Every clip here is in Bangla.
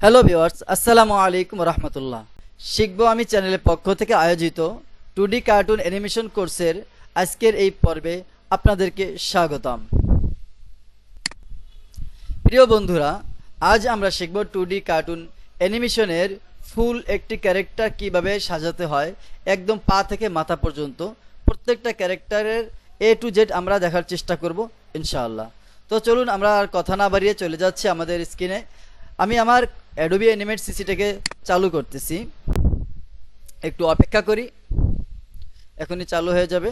হ্যালো ভিউয়ার্স, আসসালামু আলাইকুম রহমতুল্লাহ। শিখবো আমি চ্যানেলের পক্ষ থেকে আয়োজিত 2D কার্টুন অ্যানিমেশন কোর্সের আজকের এই পর্বে আপনাদেরকে স্বাগতম। প্রিয় বন্ধুরা, আজ আমরা শিখব 2D কার্টুন অ্যানিমেশনের ফুল একটি ক্যারেক্টার কিভাবে সাজাতে হয়, একদম পা থেকে মাথা পর্যন্ত প্রত্যেকটা ক্যারেক্টারের A to Z আমরা দেখার চেষ্টা করব ইনশাআল্লাহ। তো চলুন আমরা আর কথা না বাড়িয়ে চলে যাচ্ছি আমাদের স্ক্রিনে। আমি আমার অ্যাডোবি অ্যানিমেট সিসিটাকে চালু করতেছি, একটু অপেক্ষা করি, এখনই চালু হয়ে যাবে।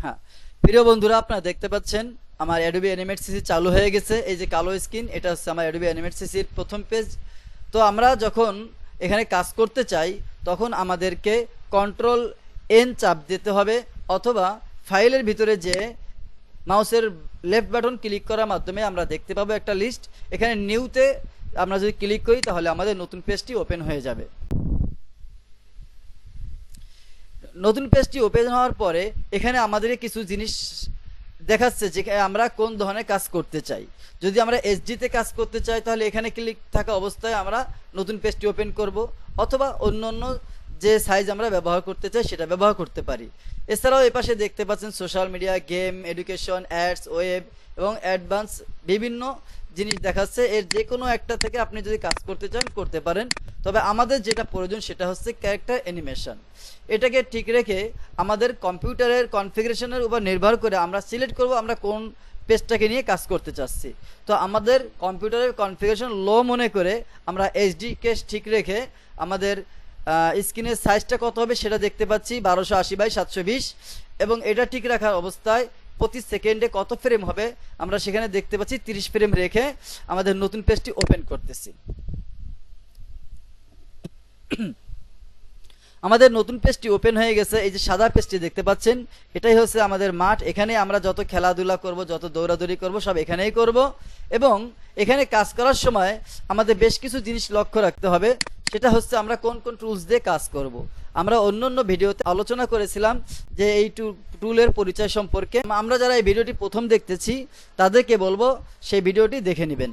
হ্যাঁ প্রিয় বন্ধুরা, আপনারা দেখতে পাচ্ছেন আমার অ্যাডোবি অ্যানিমেট সিসি চালু হয়ে গেছে। এই যে কালো স্ক্রিন, এটা হচ্ছে আমার অ্যাডোবি অ্যানিমেট সিসির প্রথম পেজ। তো আমরা যখন এখানে কাজ করতে চাই তখন আমাদেরকে Ctrl+N চাপ দিতে হবে, অথবা ফাইলের ভিতরে যে মাউসের লেফট বাটন ক্লিক করার মাধ্যমে আমরা দেখতে পাবো একটা লিস্ট। এখানে নিউতে আমরা যদি ক্লিক করি তাহলে আমাদের নতুন পেজটি ওপেন হয়ে যাবে। নতুন পেজটি ওপেন হওয়ার পরে এখানে আমাদেরকে কিছু জিনিস দেখাচ্ছে যে আমরা কোন ধরনের কাজ করতে চাই। যদি আমরা এইচডিতে কাজ করতে চাই তাহলে এখানে ক্লিক থাকা অবস্থায় আমরা নতুন পেজটি ওপেন করব, অথবা অন্য যে সাইজ আমরা ব্যবহার করতে চাই সেটা ব্যবহার করতে পারি। এছাড়াও এপাশে দেখতে পাচ্ছেন social media, game, education, ads, web এবং অ্যাডভান্স বিভিন্ন জিনিস দেখাচ্ছে। এর যে কোনো একটা থেকে আপনি যদি কাজ করতে চান করতে পারেন, তবে আমাদের যেটা প্রয়োজন সেটা হচ্ছে ক্যারেক্টার অ্যানিমেশন। এটাকে ঠিক রেখে আমাদের কম্পিউটারের কনফিগারেশনের উপর নির্ভর করে আমরা সিলেক্ট করব আমরা কোন পেজটাকে নিয়ে কাজ করতে চাচ্ছি। তো আমাদের কম্পিউটারের কনফিগারেশন লো মনে করে আমরা এইচডি কেস ঠিক রেখে আমাদের স্ক্রিনের সাইজটা কত হবে সেটা দেখতে পাচ্ছি 1280x720, এবং এটা ঠিক রাখার অবস্থায় প্রতি সেকেন্ডে কত ফ্রেম হবে আমরা সেখানে দেখতে পাচ্ছি 30 ফ্রেম রেখে আমাদের নতুন পেজটি ওপেন করতেছি। আমাদের নতুন পেজটি ওপেন হয়ে গেছে। এই যে সাদা পেজটি দেখতে পাচ্ছেন, এটাই হচ্ছে আমাদের মাঠ। এখানে আমরা যত খেলাধুলা করব, যত দৌড়াদৌড়ি করব সব এখানেই করব। এবং এখানে কাজ করার সময় আমাদের বেশ কিছু জিনিস লক্ষ্য রাখতে হবে, সেটা হচ্ছে আমরা কোন কোন টুলস দিয়ে কাজ করব। আমরা অন্য ভিডিওতে আলোচনা করেছিলাম যে এই টুলের পরিচয় সম্পর্কে। আমরা যারা এই ভিডিওটি প্রথম দেখতেছি তাদেরকে বলবো সেই ভিডিওটি দেখে নেবেন।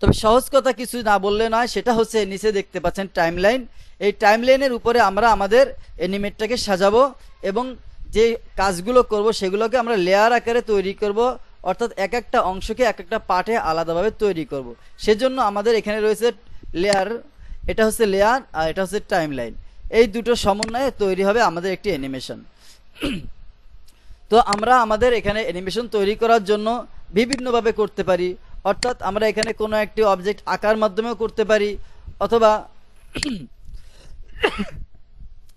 তবে সহজ কথা কিছু না বললে নয়, সেটা হচ্ছে নিচে দেখতে পাচ্ছেন টাইমলাইন। এই টাইমলাইনের উপরে আমরা আমাদের অ্যানিমেটটাকে সাজাবো এবং যে কাজগুলো করব সেগুলোকে আমরা লেয়ার আকারে তৈরি করব, অর্থাৎ এক একটা অংশকে এক একটা পার্টে আলাদাভাবে তৈরি করব। সেজন্য আমাদের এখানে রয়েছে লেয়ার, এটা হচ্ছে লেয়ার আর এটা হচ্ছে টাইমলাইন। এই দুটো সমন্বয়ে তৈরি হবে আমাদের একটি অ্যানিমেশন। তো আমরা আমাদের এখানে অ্যানিমেশন তৈরি করার জন্য বিভিন্নভাবে করতে পারি, অর্থাৎ আমরা এখানে কোনো একটি অবজেক্ট আঁকার মাধ্যমেও করতে পারি, অথবা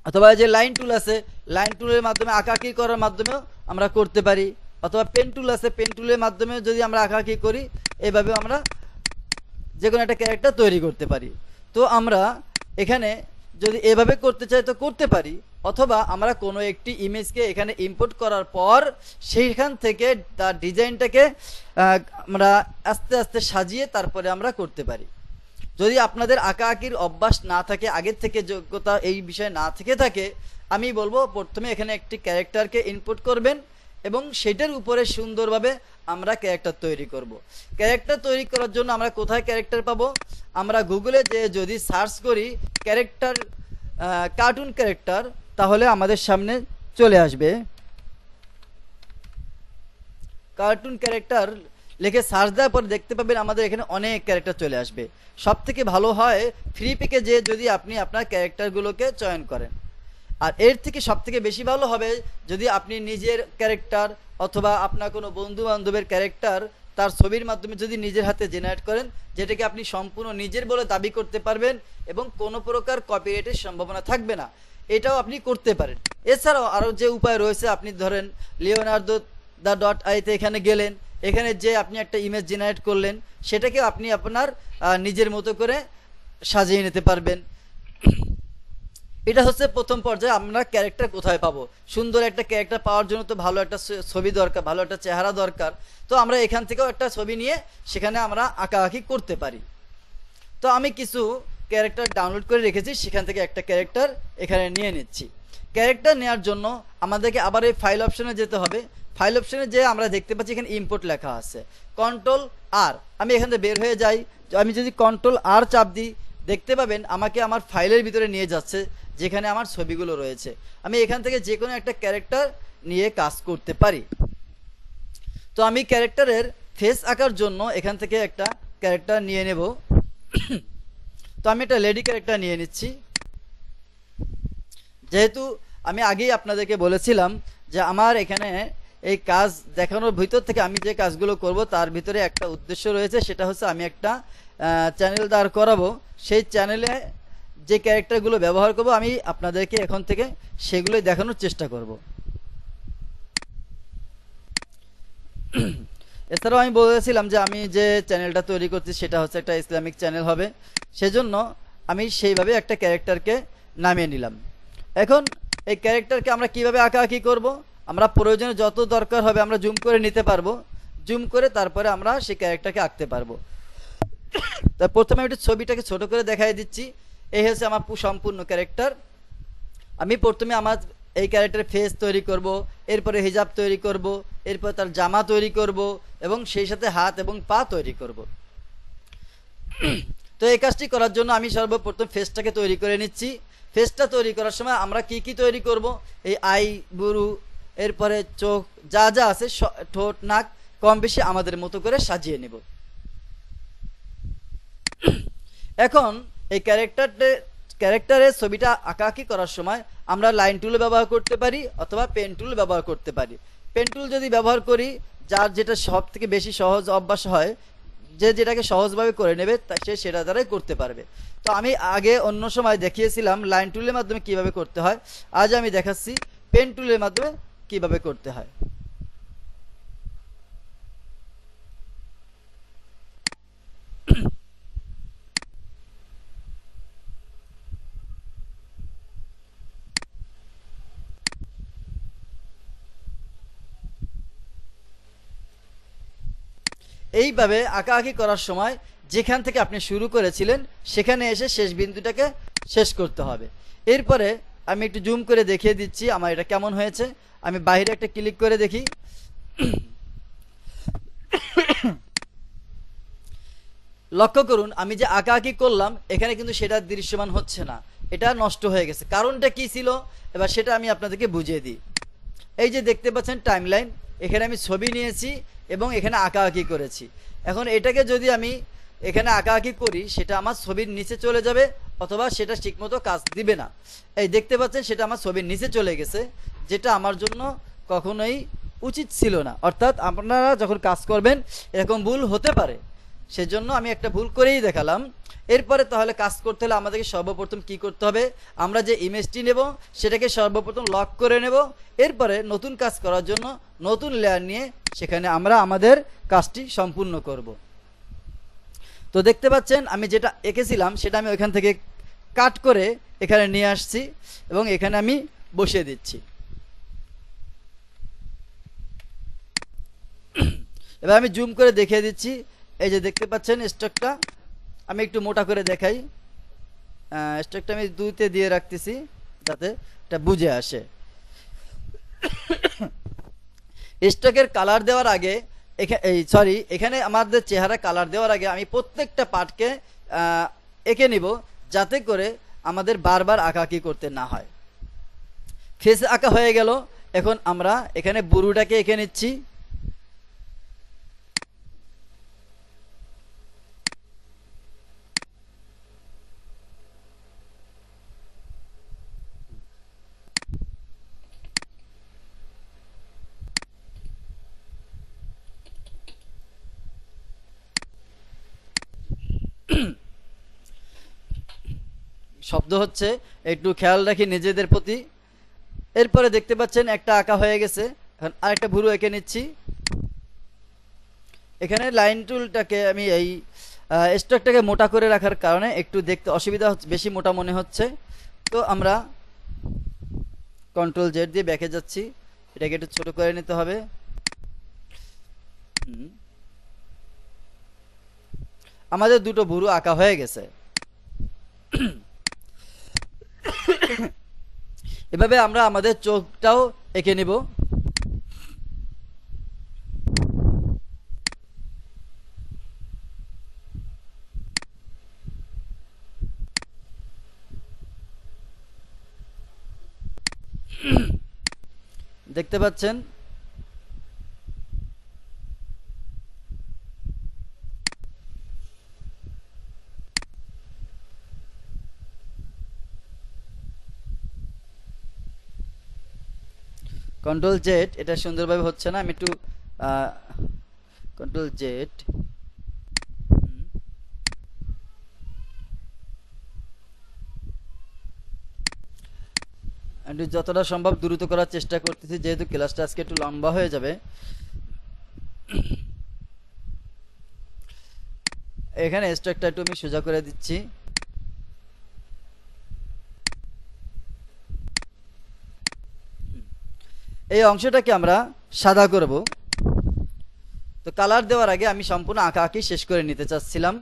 অথবা যে লাইন টুল আছে লাইন টুলের মাধ্যমে আঁকাআঁকি করার মাধ্যমেও আমরা করতে পারি, অথবা পেন টুল আছে পেন টুলের মাধ্যমে যদি আমরা আঁকাআঁকি করি এভাবে আমরা যে কোনো একটা ক্যারেক্টার তৈরি করতে পারি। তো আমরা এখানে যদি এভাবে করতে চাই তো করতে পারি, অথবা আমরা কোনো একটি ইমেজকে এখানে ইম্পোর্ট করার পর সেইখান থেকে তার ডিজাইনটাকে আমরা আস্তে আস্তে সাজিয়ে তারপরে আমরা করতে পারি। যদি আপনাদের আঁকাআঁকির অভ্যাস না থাকে, আগের থেকে যোগ্যতা এই বিষয়ে না থেকে থাকে, আমি বলবো প্রথমে এখানে একটি ক্যারেক্টারকে ইনপুট করবেন এবং সেটার উপরে সুন্দরভাবে আমরা ক্যারেক্টার তৈরি করব। ক্যারেক্টার তৈরি করার জন্য আমরা কোথায় ক্যারেক্টার পাবো? আমরা গুগলে যে যদি সার্চ করি ক্যারেক্টার, কার্টুন ক্যারেক্টার, তাহলে আমাদের সামনে চলে আসবে কার্টুন ক্যারেক্টার লিখে সার্চ দেওয়ার পর দেখতে পাবেন আমাদের এখানে অনেক ক্যারেক্টার চলে আসবে। সব থেকে ভালো হয় ফ্রি পেকে যে যদি আপনি আপনার ক্যারেক্টারগুলোকে চয়ন করেন, আর এর থেকে সব থেকে বেশি ভালো হবে যদি আপনি নিজের ক্যারেক্টার অথবা আপনার কোনো বন্ধু বান্ধবের ক্যারেক্টার তার ছবির মাধ্যমে যদি নিজের হাতে জেনারেট করেন, যেটাকে আপনি সম্পূর্ণ নিজের বলে দাবি করতে পারবেন এবং কোনো প্রকার কপিরাইটের সম্ভাবনা থাকবে না, এটাও আপনি করতে পারেন। এছাড়াও আরও যে উপায় রয়েছে, আপনি ধরেন leonardo.ai-তে এখানে গেলেন, এখানে যে আপনি একটা ইমেজ জেনারেট করলেন সেটাকে আপনি আপনার নিজের মতো করে সাজিয়ে নিতে পারবেন। এটা হচ্ছে প্রথম পর্যায়ে। আমরা ক্যারেক্টার কোথায় পাবো? সুন্দর একটা ক্যারেক্টার পাওয়ার জন্য তো ভালো একটা ছবি দরকার, ভালো একটা চেহারা দরকার। তো আমরা এখান থেকেও একটা ছবি নিয়ে সেখানে আমরা আঁকাআঁকি করতে পারি। তো আমি কিছু ক্যারেক্টার ডাউনলোড করে রেখেছি, সেখান থেকে একটা ক্যারেক্টার এখানে নিয়ে নিচ্ছি। ক্যারেক্টার নেওয়ার জন্য আমাদেরকে আবার এই ফাইল অপশনে যেতে হবে। ফাইল অপশনে যে আমরা দেখতে পাচ্ছি এখানে ইম্পোর্ট লেখা আছে, Ctrl+R। আমি এখান থেকে বের হয়ে যাই, আমি যদি কন্ট্রোল আর চাপ দিই, দেখতে পাবেন আমাকে আমার ফাইলের ভিতরে নিয়ে যাচ্ছে, যেখানে আমার ছবিগুলো রয়েছে। আমি এখান থেকে যে কোনো একটা ক্যারেক্টার নিয়ে কাজ করতে পারি। তো আমি ক্যারেক্টারের ফেস আঁকার জন্য এখান থেকে একটা ক্যারেক্টার নিয়ে নেব। তো আমি একটা লেডি ক্যারেক্টার নিয়ে নিচ্ছি। যেহেতু আমি আগেই আপনাদেরকে বলেছিলাম যে আমার এখানে এই কাজ দেখানোর ভিতর থেকে আমি যে কাজগুলো করব তার ভিতরে একটা উদ্দেশ্য রয়েছে, সেটা হচ্ছে আমি একটা চ্যানেল দাঁড় করাবো। সেই চ্যানেলে যে ক্যারেক্টারগুলো ব্যবহার করব আমি আপনাদেরকে এখন থেকে সেগুলোই দেখানোর চেষ্টা করব। এছাড়াও আমি বলেছিলাম যে আমি যে চ্যানেলটা তৈরি করছি সেটা হচ্ছে একটা ইসলামিক চ্যানেল হবে, সেজন্য আমি সেইভাবে একটা ক্যারেক্টারকে নামিয়ে নিলাম। এখন এই ক্যারেক্টারকে আমরা কিভাবে আঁকাআঁকি করব, আমরা প্রয়োজনে যত দরকার হবে আমরা জুম করে নিতে পারবো, জুম করে তারপরে আমরা সেই ক্যারেক্টারকে আঁকতে পারবো। তা প্রথমে আমি একটু ছবিটাকে ছোট করে দেখাই দিচ্ছি। এই হচ্ছে আমার সম্পূর্ণ ক্যারেক্টার। আমি প্রথমে আমার এই ক্যারেক্টারের ফেস তৈরি করব, এরপরে হিজাব তৈরি করব, এরপর তার জামা তৈরি করব এবং সেই সাথে হাত এবং পা তৈরি করব। তো এই কাজটি করার জন্য আমি সর্বপ্রথম ফেসটাকে তৈরি করে নিচ্ছি। ফেসটা তৈরি করার সময় আমরা কি কি তৈরি করব, এই আই বুরু, এরপরে চোখ, যা যা আছে ঠোঁট নাক কম বেশি আমাদের মতো করে সাজিয়ে নেব। এখন এই ক্যারেক্টারের ছবিটা আঁকাআঁকি করার সময় আমরা লাইন টুল ব্যবহার করতে পারি অথবা পেন টুল ব্যবহার করতে পারি। পেন টুল যদি ব্যবহার করি, যার যেটা সব থেকে বেশি সহজ অভ্যাস হয়, যে যেটাকে সহজভাবে করে নেবে সে সেটা দ্বারাই করতে পারবে। তো আমি আগে অন্য সময় দেখিয়েছিলাম লাইন টুলের মাধ্যমে কিভাবে করতে হয়, আজ আমি দেখাচ্ছি পেন টুলের মাধ্যমে কিভাবে করতে হয়। এইভাবে আঁকাআঁকি করার সময় যেখান থেকে আপনি শুরু করেছিলেন সেখানে এসে শেষ বিন্দুটাকে শেষ করতে হবে। এরপরে আমি একটু জুম করে দেখিয়ে দিচ্ছি আমার এটা কেমন হয়েছে। আমি বাইরে একটা ক্লিক করে দেখি। লক্ষ্য করুন আমি যে আঁকাআঁকি করলাম এখানে কিন্তু সেটা দৃশ্যমান হচ্ছে না, এটা নষ্ট হয়ে গেছে। কারণটা কি ছিল এবার সেটা আমি আপনাদেরকে বুঝিয়ে দিই। এই যে দেখতে পাচ্ছেন টাইমলাইন, এখানে আমি ছবি নিয়েছি এবং এখানে আঁকাআঁকি করেছি। এখন এটাকে যদি আমি এখানে আঁকাআঁকি করি সেটা আমার ছবির নিচে চলে যাবে অথবা সেটা ঠিকমতো কাজ দিবে না। এই দেখতে পাচ্ছেন সেটা আমার ছবির নিচে চলে গেছে, যেটা আমার জন্য কখনোই উচিত ছিল না। অর্থাৎ আপনারা যখন কাজ করবেন এরকম ভুল হতে পারে, সেজন্য আমি একটা ভুল করেই দেখালাম। এরপরে তাহলে কাজ করতে হলে আমাদেরকে সর্বপ্রথম কি করতে হবে, আমরা যে ইমেজটি নেব সেটাকে সর্বপ্রথম লক করে নেব। এরপরে নতুন কাজ করার জন্য নতুন লেয়ার নিয়ে সেখানে আমরা আমাদের কাজটি সম্পূর্ণ করব। তো দেখতে পাচ্ছেন আমি যেটা এঁকেছিলাম সেটা আমি ওইখান থেকে কাট করে এখানে নিয়ে আসছি এবং এখানে আমি বসিয়ে দিচ্ছি। এবার আমি জুম করে দেখিয়ে দিচ্ছি। এই যে দেখতে পাচ্ছেন স্টকটা আমি একটু মোটা করে দেখাই। স্টকটা আমি 2-তে দিয়ে রাখতেছি যাতে এটা বুঝে আসে। স্টকের কালার দেওয়ার আগে এখানে আমাদের চেহারা কালার দেওয়ার আগে আমি প্রত্যেকটা পার্টকে এঁকে নিব, যাতে করে আমাদের বারবার আঁকাআঁকি করতে না হয়। ফেস আঁকা হয়ে গেল। এখন আমরা এখানে বুরুটাকে এঁকে নিচ্ছি। শব্দ হচ্ছে, একটু খেয়াল রাখি নিজেদের প্রতি। এরপরে দেখতে পাচ্ছেন একটা আঁকা হয়ে গেছে। এখন আরেকটা ভুরু এঁকে নিচ্ছি। এখানে লাইন টুলটাকে আমি এই স্ট্রোকটাকে মোটা করে রাখার কারণে একটু দেখতে অসুবিধা হচ্ছে, বেশি মোটা মনে হচ্ছে। তো আমরা কন্ট্রোল জেড দিয়ে ব্যাকে যাচ্ছি, এটাকে একটু ছোট করে নিতে হবে। আমাদের দুটো ভুরু আঁকা হয়ে গেছে। এভাবে আমরা আমাদের চোখটাও এঁকে নিব। দেখতে পাচ্ছেন। কন্ট্রোল জেড, এটা সুন্দরভাবে হচ্ছে না, আমি একটু কন্ট্রোল জেড, একটু যতটা সম্ভব দ্রুত করার চেষ্টা করতেছি, যেহেতু ক্লাসটা আজকে একটু লম্বা হয়ে যাবে। এখানে স্ট্রাকটা একটু আমি সোজা করে দিচ্ছি। এই অংশটাকে আমরা সাদা করব। তো কালার দেওয়ার আগে আমি সম্পূর্ণ আঁকাআঁকি শেষ করে নিতে চাচ্ছিলাম।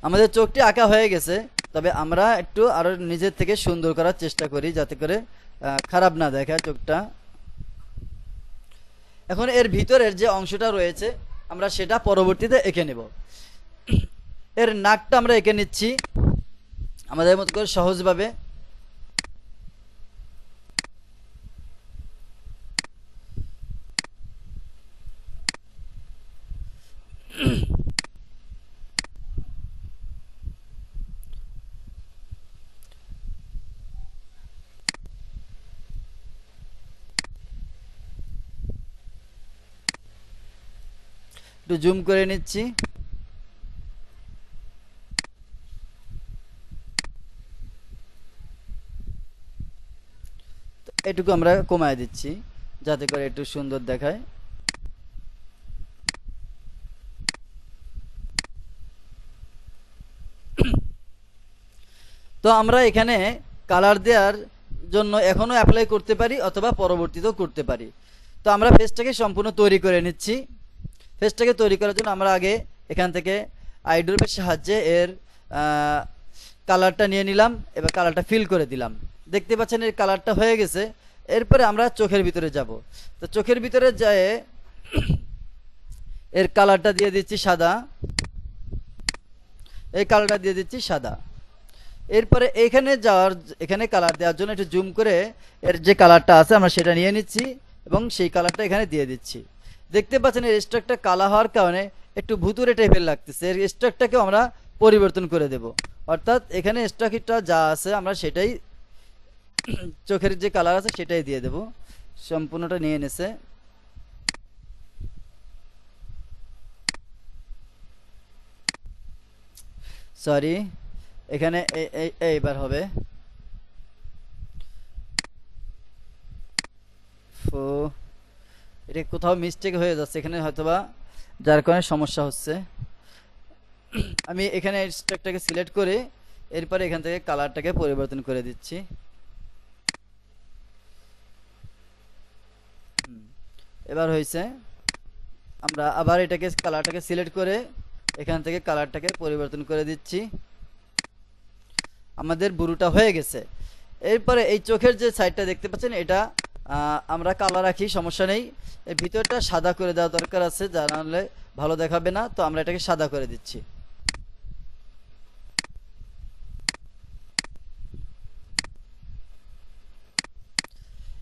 আমাদের চোখটি আঁকা হয়ে গেছে, তবে আমরা একটু আরো নিজের থেকে সুন্দর করার চেষ্টা করি, যাতে করে খারাপ না দেখায় চোখটা। এখন এর ভিতরের যে অংশটা রয়েছে আমরা সেটা পরবর্তীতে এঁকে নেব। এর নাকটা আমরা এঁকে নিচ্ছি আমাদের মতো করে সহজভাবে। একটু জুম করে নিচ্ছি। এটুকু আমরা কমায় দিচ্ছি যাতে করে একটু সুন্দর দেখায়। তো আমরা এখানে কালার দেওয়ার জন্য এখনো অ্যাপ্লাই করতে পারি অথবা পরবর্তীতেও করতে পারি। তো আমরা ফেসটাকে সম্পূর্ণ তৈরি করে নিচ্ছি। ফেসটাকে তৈরি করার জন্য আমরা আগে এখান থেকে আইড্রপের সাহায্যে এর কালারটা নিয়ে নিলাম, এবার কালারটা ফিল করে দিলাম। দেখতে পাচ্ছেন এর কালারটা হয়ে গেছে। এরপরে আমরা চোখের ভিতরে যাব। তো চোখের ভিতরে যায় এর কালারটা দিয়ে দিচ্ছি সাদা, এই কালারটা দিয়ে দিচ্ছি সাদা। এরপরে এখানে কালার দেওয়ার জন্য একটু জুম করে এর যে কালারটা আছে আমরা সেটা নিয়ে নিচ্ছি এবং সেই কালারটা এখানে দিয়ে দিচ্ছি। দেখতে পাচ্ছেন এর স্ট্রাকটা কালা হওয়ার কারণে একটু ভুতুরে টাইপের লাগতেছে। এর স্ট্রাকটাকেও আমরা পরিবর্তন করে দেব, অর্থাৎ এখানে স্ট্রাকটা যা আছে আমরা সেটাই, চোখের যে কালার আছে সেটাই দিয়ে দেব। সম্পূর্ণটা নিয়ে নেছে। সরি, এখানে এইবার হবে। এটা কোথাও মিস্টেক হয়ে যাচ্ছে এখানে, হয়তোবা যার কারণে সমস্যা হচ্ছে। আমি এখানে স্ট্রাকটাকে সিলেক্ট করে এরপরে এখান থেকে কালারটাকে পরিবর্তন করে দিচ্ছি। এবার হয়েছে। আমরা আবার এটাকে কালারটাকে সিলেক্ট করে এখান থেকে কালারটাকে পরিবর্তন করে দিচ্ছি। আমাদের বুরুটা হয়ে গেছে। এরপরে এই চোখের যে সাইডটা দেখতে পাচ্ছেন এটা আমরা কালো রাখি, সমস্যা নেই। এর ভিতরটা সাদা করে দেওয়া দরকার আছে, যা নাহলে ভালো দেখাবে না। তো আমরা এটাকে সাদা করে দিচ্ছি।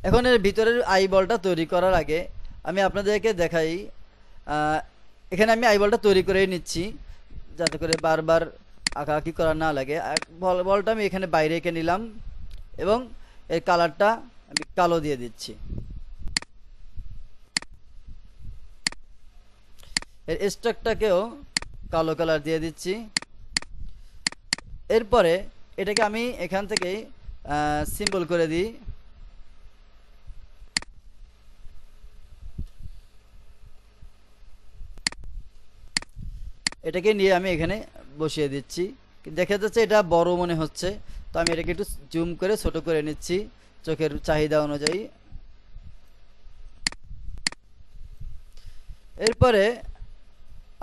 এখন এর ভিতরের আইবলটা তৈরি করার আগে আমি আপনাদেরকে দেখাই। এখানে আমি আইবলটা তৈরি করে নিচ্ছি যাতে করে বারবার আঁকাআঁকি করা না লাগে। বলটা আমি এখানে বাইরে এঁকে নিলাম এবং এর কালারটা আমি কালো দিয়ে দিচ্ছি। এর স্ট্রাকটাকেও কালো কালার দিয়ে দিচ্ছি। এরপরে এটাকে আমি এখান থেকে সিম্বল করে দিই। এটাকে নিয়ে আমি এখানে বসিয়ে দিচ্ছি। দেখা যাচ্ছে এটা বড় মনে হচ্ছে, তো আমি এটাকে একটু জুম করে ছোট করে নিচ্ছি চোখের চাহিদা অনুযায়ী। এরপরে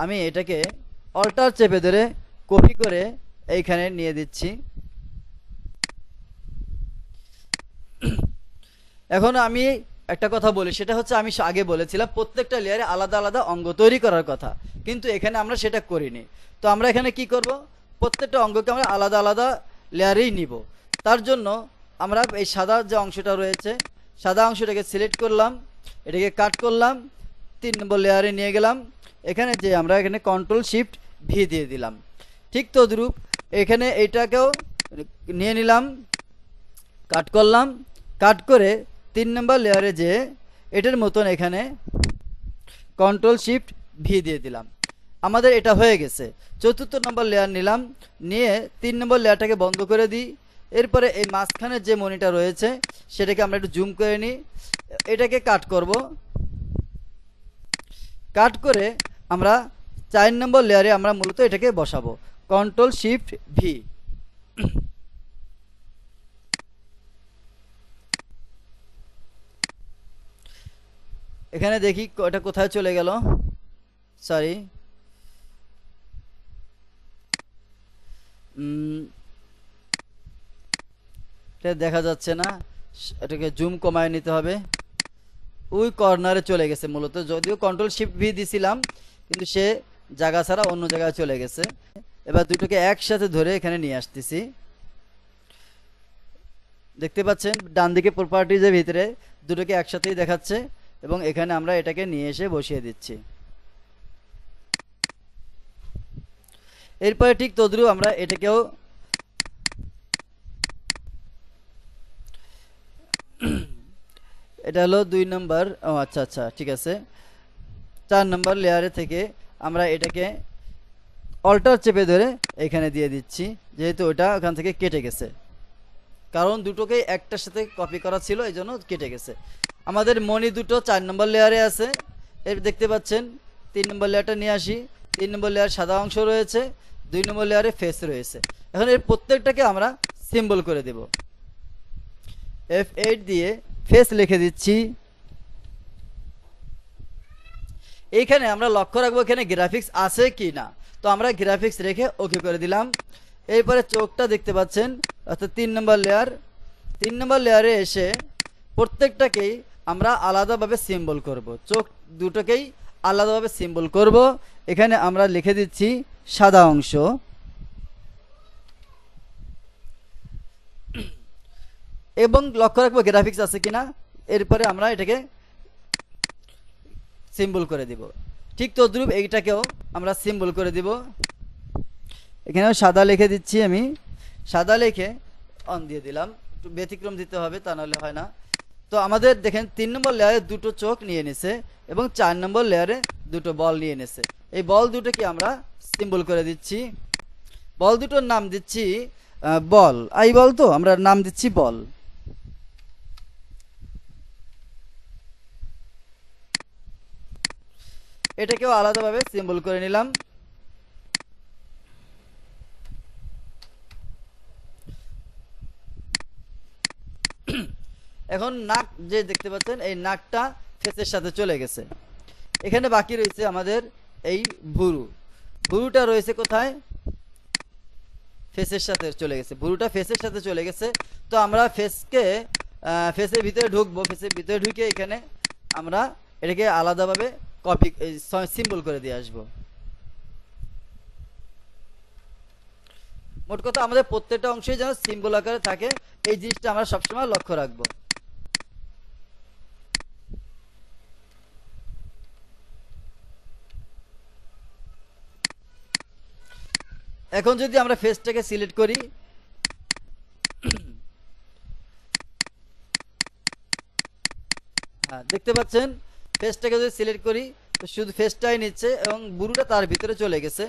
আমি এটাকে অল্টার চেপে ধরে কপি করে এইখানে নিয়ে দিচ্ছি। এখন আমি একটা কথা বলি, সেটা হচ্ছে আমি আগে বলেছিলাম প্রত্যেকটা লেয়ারে আলাদা আলাদা অঙ্গ তৈরি করার কথা, কিন্তু এখানে আমরা সেটা করিনি। তো আমরা এখানে কি করব, প্রত্যেকটা অঙ্গকে আমরা আলাদা আলাদা লেয়ারেই নিব। তার জন্য আমরা এই সাদা যে অংশটা রয়েছে, সাদা অংশটাকে সিলেক্ট করলাম, এটাকে কাট করলাম, 3 নম্বর লেয়ারে নিয়ে গেলাম। এখানে যে আমরা এখানে কন্ট্রোল শিফট ভি দিয়ে দিলাম। ঠিক তদ্রূপ এখানে এইটাকেও নিয়ে নিলাম, কাট করলাম, কাট করে 3 নম্বর লেয়ারে যে এটার মতন এখানে কন্ট্রোল শিফট ভি দিয়ে দিলাম। আমাদের এটা হয়ে গেছে। 4র্থ নম্বর লেয়ার নিলাম, নিয়ে 3 নম্বর লেয়ারটাকে বন্ধ করে দিই। এরপরে এই মাঝখানের যে মনিটা রয়েছে সেটাকে আমরা একটু জুম করে নিই, এটাকে কাট করব। কাট করে আমরা 4 নম্বর লেয়ারে আমরা মূলত এটাকে বসাবো, কন্ট্রোল শিফট ভি। এখানে দেখি এটা কোথায় চলে গেল, সরি, এটা দেখা যাচ্ছে না, এটাকে জুম কমায় নিতে হবে। ওই কর্নারে চলে গেছে মূলত, যদিও কন্ট্রোল শিফট ভি দিছিলাম কিন্তু সে জায়গা ছাড়া অন্য জায়গায় চলে গেছে। এবার দুটোকে একসাথে ধরে এখানে নিয়ে আসতেছি। দেখতে পাচ্ছেন ডান দিকে প্রপার্টিজের ভিতরে দুটোকে একসাথেই দেখাচ্ছে, এবং এখানে আমরা এটাকে নিয়ে এসে বসিয়ে দিচ্ছি। এরপরে ঠিক তদ্রুপ আমরা এটাকেও এটা হলো 2 নম্বর, ও আচ্ছা আচ্ছা ঠিক আছে। 4 নম্বর লেয়ারে থেকে আমরা এটাকে অল্টার চেপে ধরে এখানে দিয়ে দিচ্ছি, যেহেতু ওটা ওখান থেকে কেটে গেছে, কারণ দুটোকেই একটার সাথে কপি করা ছিল, এই জন্য কেটে গেছে। আমাদের মনি দুটো 4 নম্বর লেয়ারে আছে, এর দেখতে পাচ্ছেন। 3 নম্বর লেয়ারটা নিয়ে আসি, 3 নম্বর লেয়ার সাদা অংশ রয়েছে, 2 নম্বর লেয়ারে ফেস রয়েছে। এখন এর প্রত্যেকটাকে আমরা সিম্বল করে দেব। F8 দিয়ে ফেস লিখে দিচ্ছি। এইখানে আমরা লক্ষ্য রাখবো এখানে গ্রাফিক্স আছে কি না, তো আমরা গ্রাফিক্স রেখে ওকে করে দিলাম। এরপরে চোখটা দেখতে পাচ্ছেন, অর্থাৎ 3 নম্বর লেয়ার, 3 নম্বর লেয়ারে এসে প্রত্যেকটাকেই আমরা আলাদাভাবে সিম্বল করব, চোখ দুটোকেই আলাদাভাবে সিম্বল করব। এখানে আমরা লিখে দিচ্ছি সাদা অংশ, এবং লক্ষ্য রাখবো গ্রাফিক্স আছে কিনা। এরপরে আমরা এটাকে সিম্বল করে দিব। ঠিক তদ্রুপ এইটাকেও আমরা সিম্বল করে দিব। এখানেও সাদা লিখে দিচ্ছি, আমি সাদা লিখে অন দিয়ে দিলাম। একটু ব্যতিক্রম দিতে হবে, তা নাহলে হয় না। তো আমাদের দেখেন 3 নম্বর লেয়ারে দুটো চোখ নিয়ে নিছে, এবং 4 নম্বর লেয়ারে দুটো বল নিয়ে নিছে। এই বল দুটোকে আমরা সিম্বল করে দিচ্ছি। বল দুটোর নাম দিচ্ছি বল, আই বল, তো আমরা নাম দিচ্ছি বল। এটাকেও আলাদাভাবে সিম্বল করে নিলাম। এখন নাক যে দেখতে পাচ্ছেন, এই নাকটা ফেসের সাথে চলে গেছে। এখানে বাকি রয়েছে আমাদের এই ভুরু। ভুরুটা রয়েছে কোথায়, ফেসের সাথে চলে গেছে, ভুরুটা ফেসের সাথে চলে গেছে। তো আমরা ফেসের ভিতরে ঢুকবো, ফেসের ভিতরে ঢুকে এখানে আমরা এটাকে আলাদাভাবে কপি সিম্বল করে দিয়ে আসবো। মোট কথা আমাদের প্রত্যেকটা অংশই যেন সিম্বল আকারে থাকে, এই জিনিসটা আমরা সবসময় লক্ষ্য রাখবো। এখন যদি আমরা ফেসটাকে সিলেক্ট করি, হ্যাঁ দেখতে পাচ্ছেন ফেসটাকে যদি সিলেক্ট করি তো শুধু ফেসটাই নিচ্ছে, এবং বুড়োটা তার ভিতরে চলে গেছে।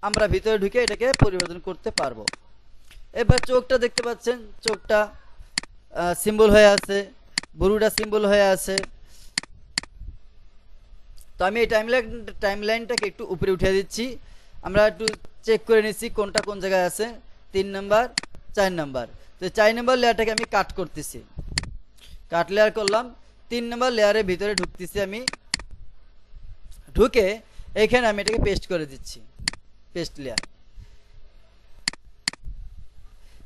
আমরা ভিতরে ঢুকে এটাকে পরিবর্তন করতে পারবো। এবার চোখটা দেখতে পাচ্ছেন, চোখটা সিম্বল হয়ে আছে, বুড়োটা সিম্বল হয়ে আছে। তো আমি এই টাইমলাইনটাকে একটু উপরে উঠিয়ে দিচ্ছি। আমরা একটু চেক করে নিচ্ছি কোনটা কোন জায়গায় আছে। 3 নম্বর, 4 নম্বর। তো 4 নম্বর লেয়ারটাকে আমি কাট করতেছি, কাট লেয়ার করলাম। 3 নম্বর লেয়ারের ভিতরে ঢুকতেছি আমি, ঢুকে এইখানে আমি এটাকে পেস্ট করে দিচ্ছি, পেস্ট লেয়ার।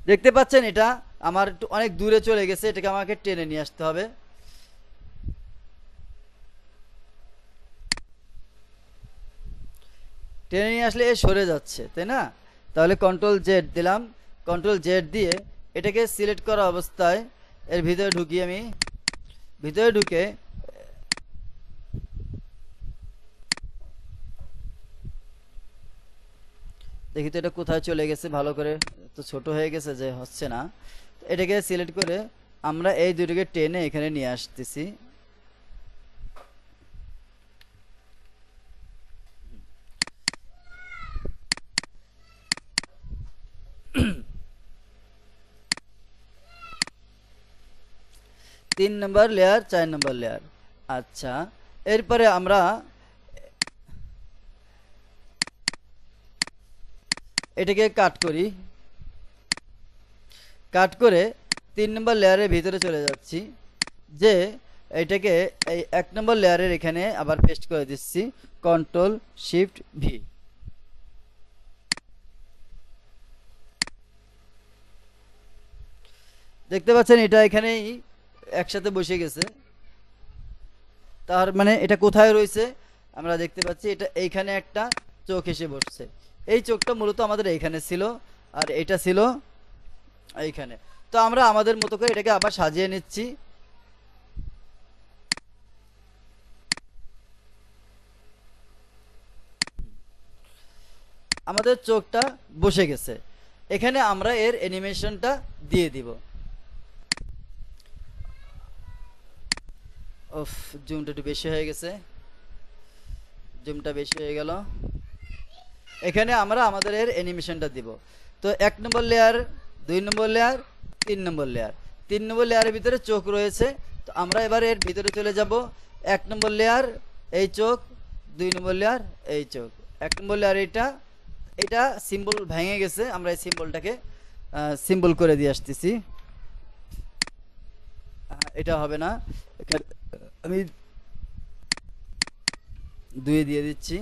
দেখতে পাচ্ছেন এটা আমার একটু অনেক দূরে চলে গেছে, এটাকে আমাকে টেনে নিয়ে আসতে হবে। টেনে নিয়ে আসলে এ সরে যাচ্ছে, তাই না? তাহলে কন্ট্রোল জেড দিলাম, কন্ট্রোল জেড দিয়ে এটাকে সিলেক্ট করা অবস্থায় এর ভিতরে ঢুকি আমি, ভিতরে ঢুকে দেখি তো এটা কোথায় চলে গেছে, ভালো করে তো ছোট হয়ে গেছে যে হচ্ছে না। এটাকে সিলেক্ট করে আমরা এই দুটোকে টেনে এখানে নিয়ে আসতেছি। তিন নম্বর লেয়ার, 4 নম্বর লেয়ার। আচ্ছা, এরপরে আমরা এটাকে কাট করি, কাট করে 3 নম্বর লেয়ারের ভিতরে চলে যাচ্ছি, যে এটাকে এই 1 নম্বর লেয়ারের এখানে আবার পেস্ট করে দিচ্ছি, কন্ট্রোল শিফট ভি। দেখতে পাচ্ছেন এটা এখানেই একসাথে বসে গেছে। তার মানে এটা কোথায় রয়েছে আমরা দেখতে পাচ্ছি, এটা এইখানে একটা চোখ এসে বসছে। এই চোখটা মূলত আমাদের এইখানে ছিল, আর এটা ছিল এইখানে। তো আমরা আমাদের মতো করে এটাকে আবার সাজিয়ে নিচ্ছি। আমাদের চোখটা বসে গেছে, এখানে আমরা এর অ্যানিমেশনটা দিয়ে দিব। ওফ, জুমটা একটু বেশি হয়ে গেছে, জুমটা বেশি হয়ে গেল। এখানে আমরা আমাদের এর অ্যানিমেশনটা দিব। তো 1 নম্বর লেয়ার, 2 নম্বর লেয়ার, 3 নম্বর লেয়ার। 3 নম্বর লেয়ারের ভিতরে চোখ রয়েছে, তো আমরা এবার এর ভিতরে চলে যাব। 1 নম্বর লেয়ার এই চোখ, 2 নম্বর লেয়ার এই চোখ, 1 নম্বর লেয়ার এটা, এটা সিম্বল ভেঙে গেছে, আমরা এই সিম্বলটাকে সিম্বল করে দিয়ে আসতেছি। এটা হবে না, আমি 2 দিয়ে দিচ্ছি।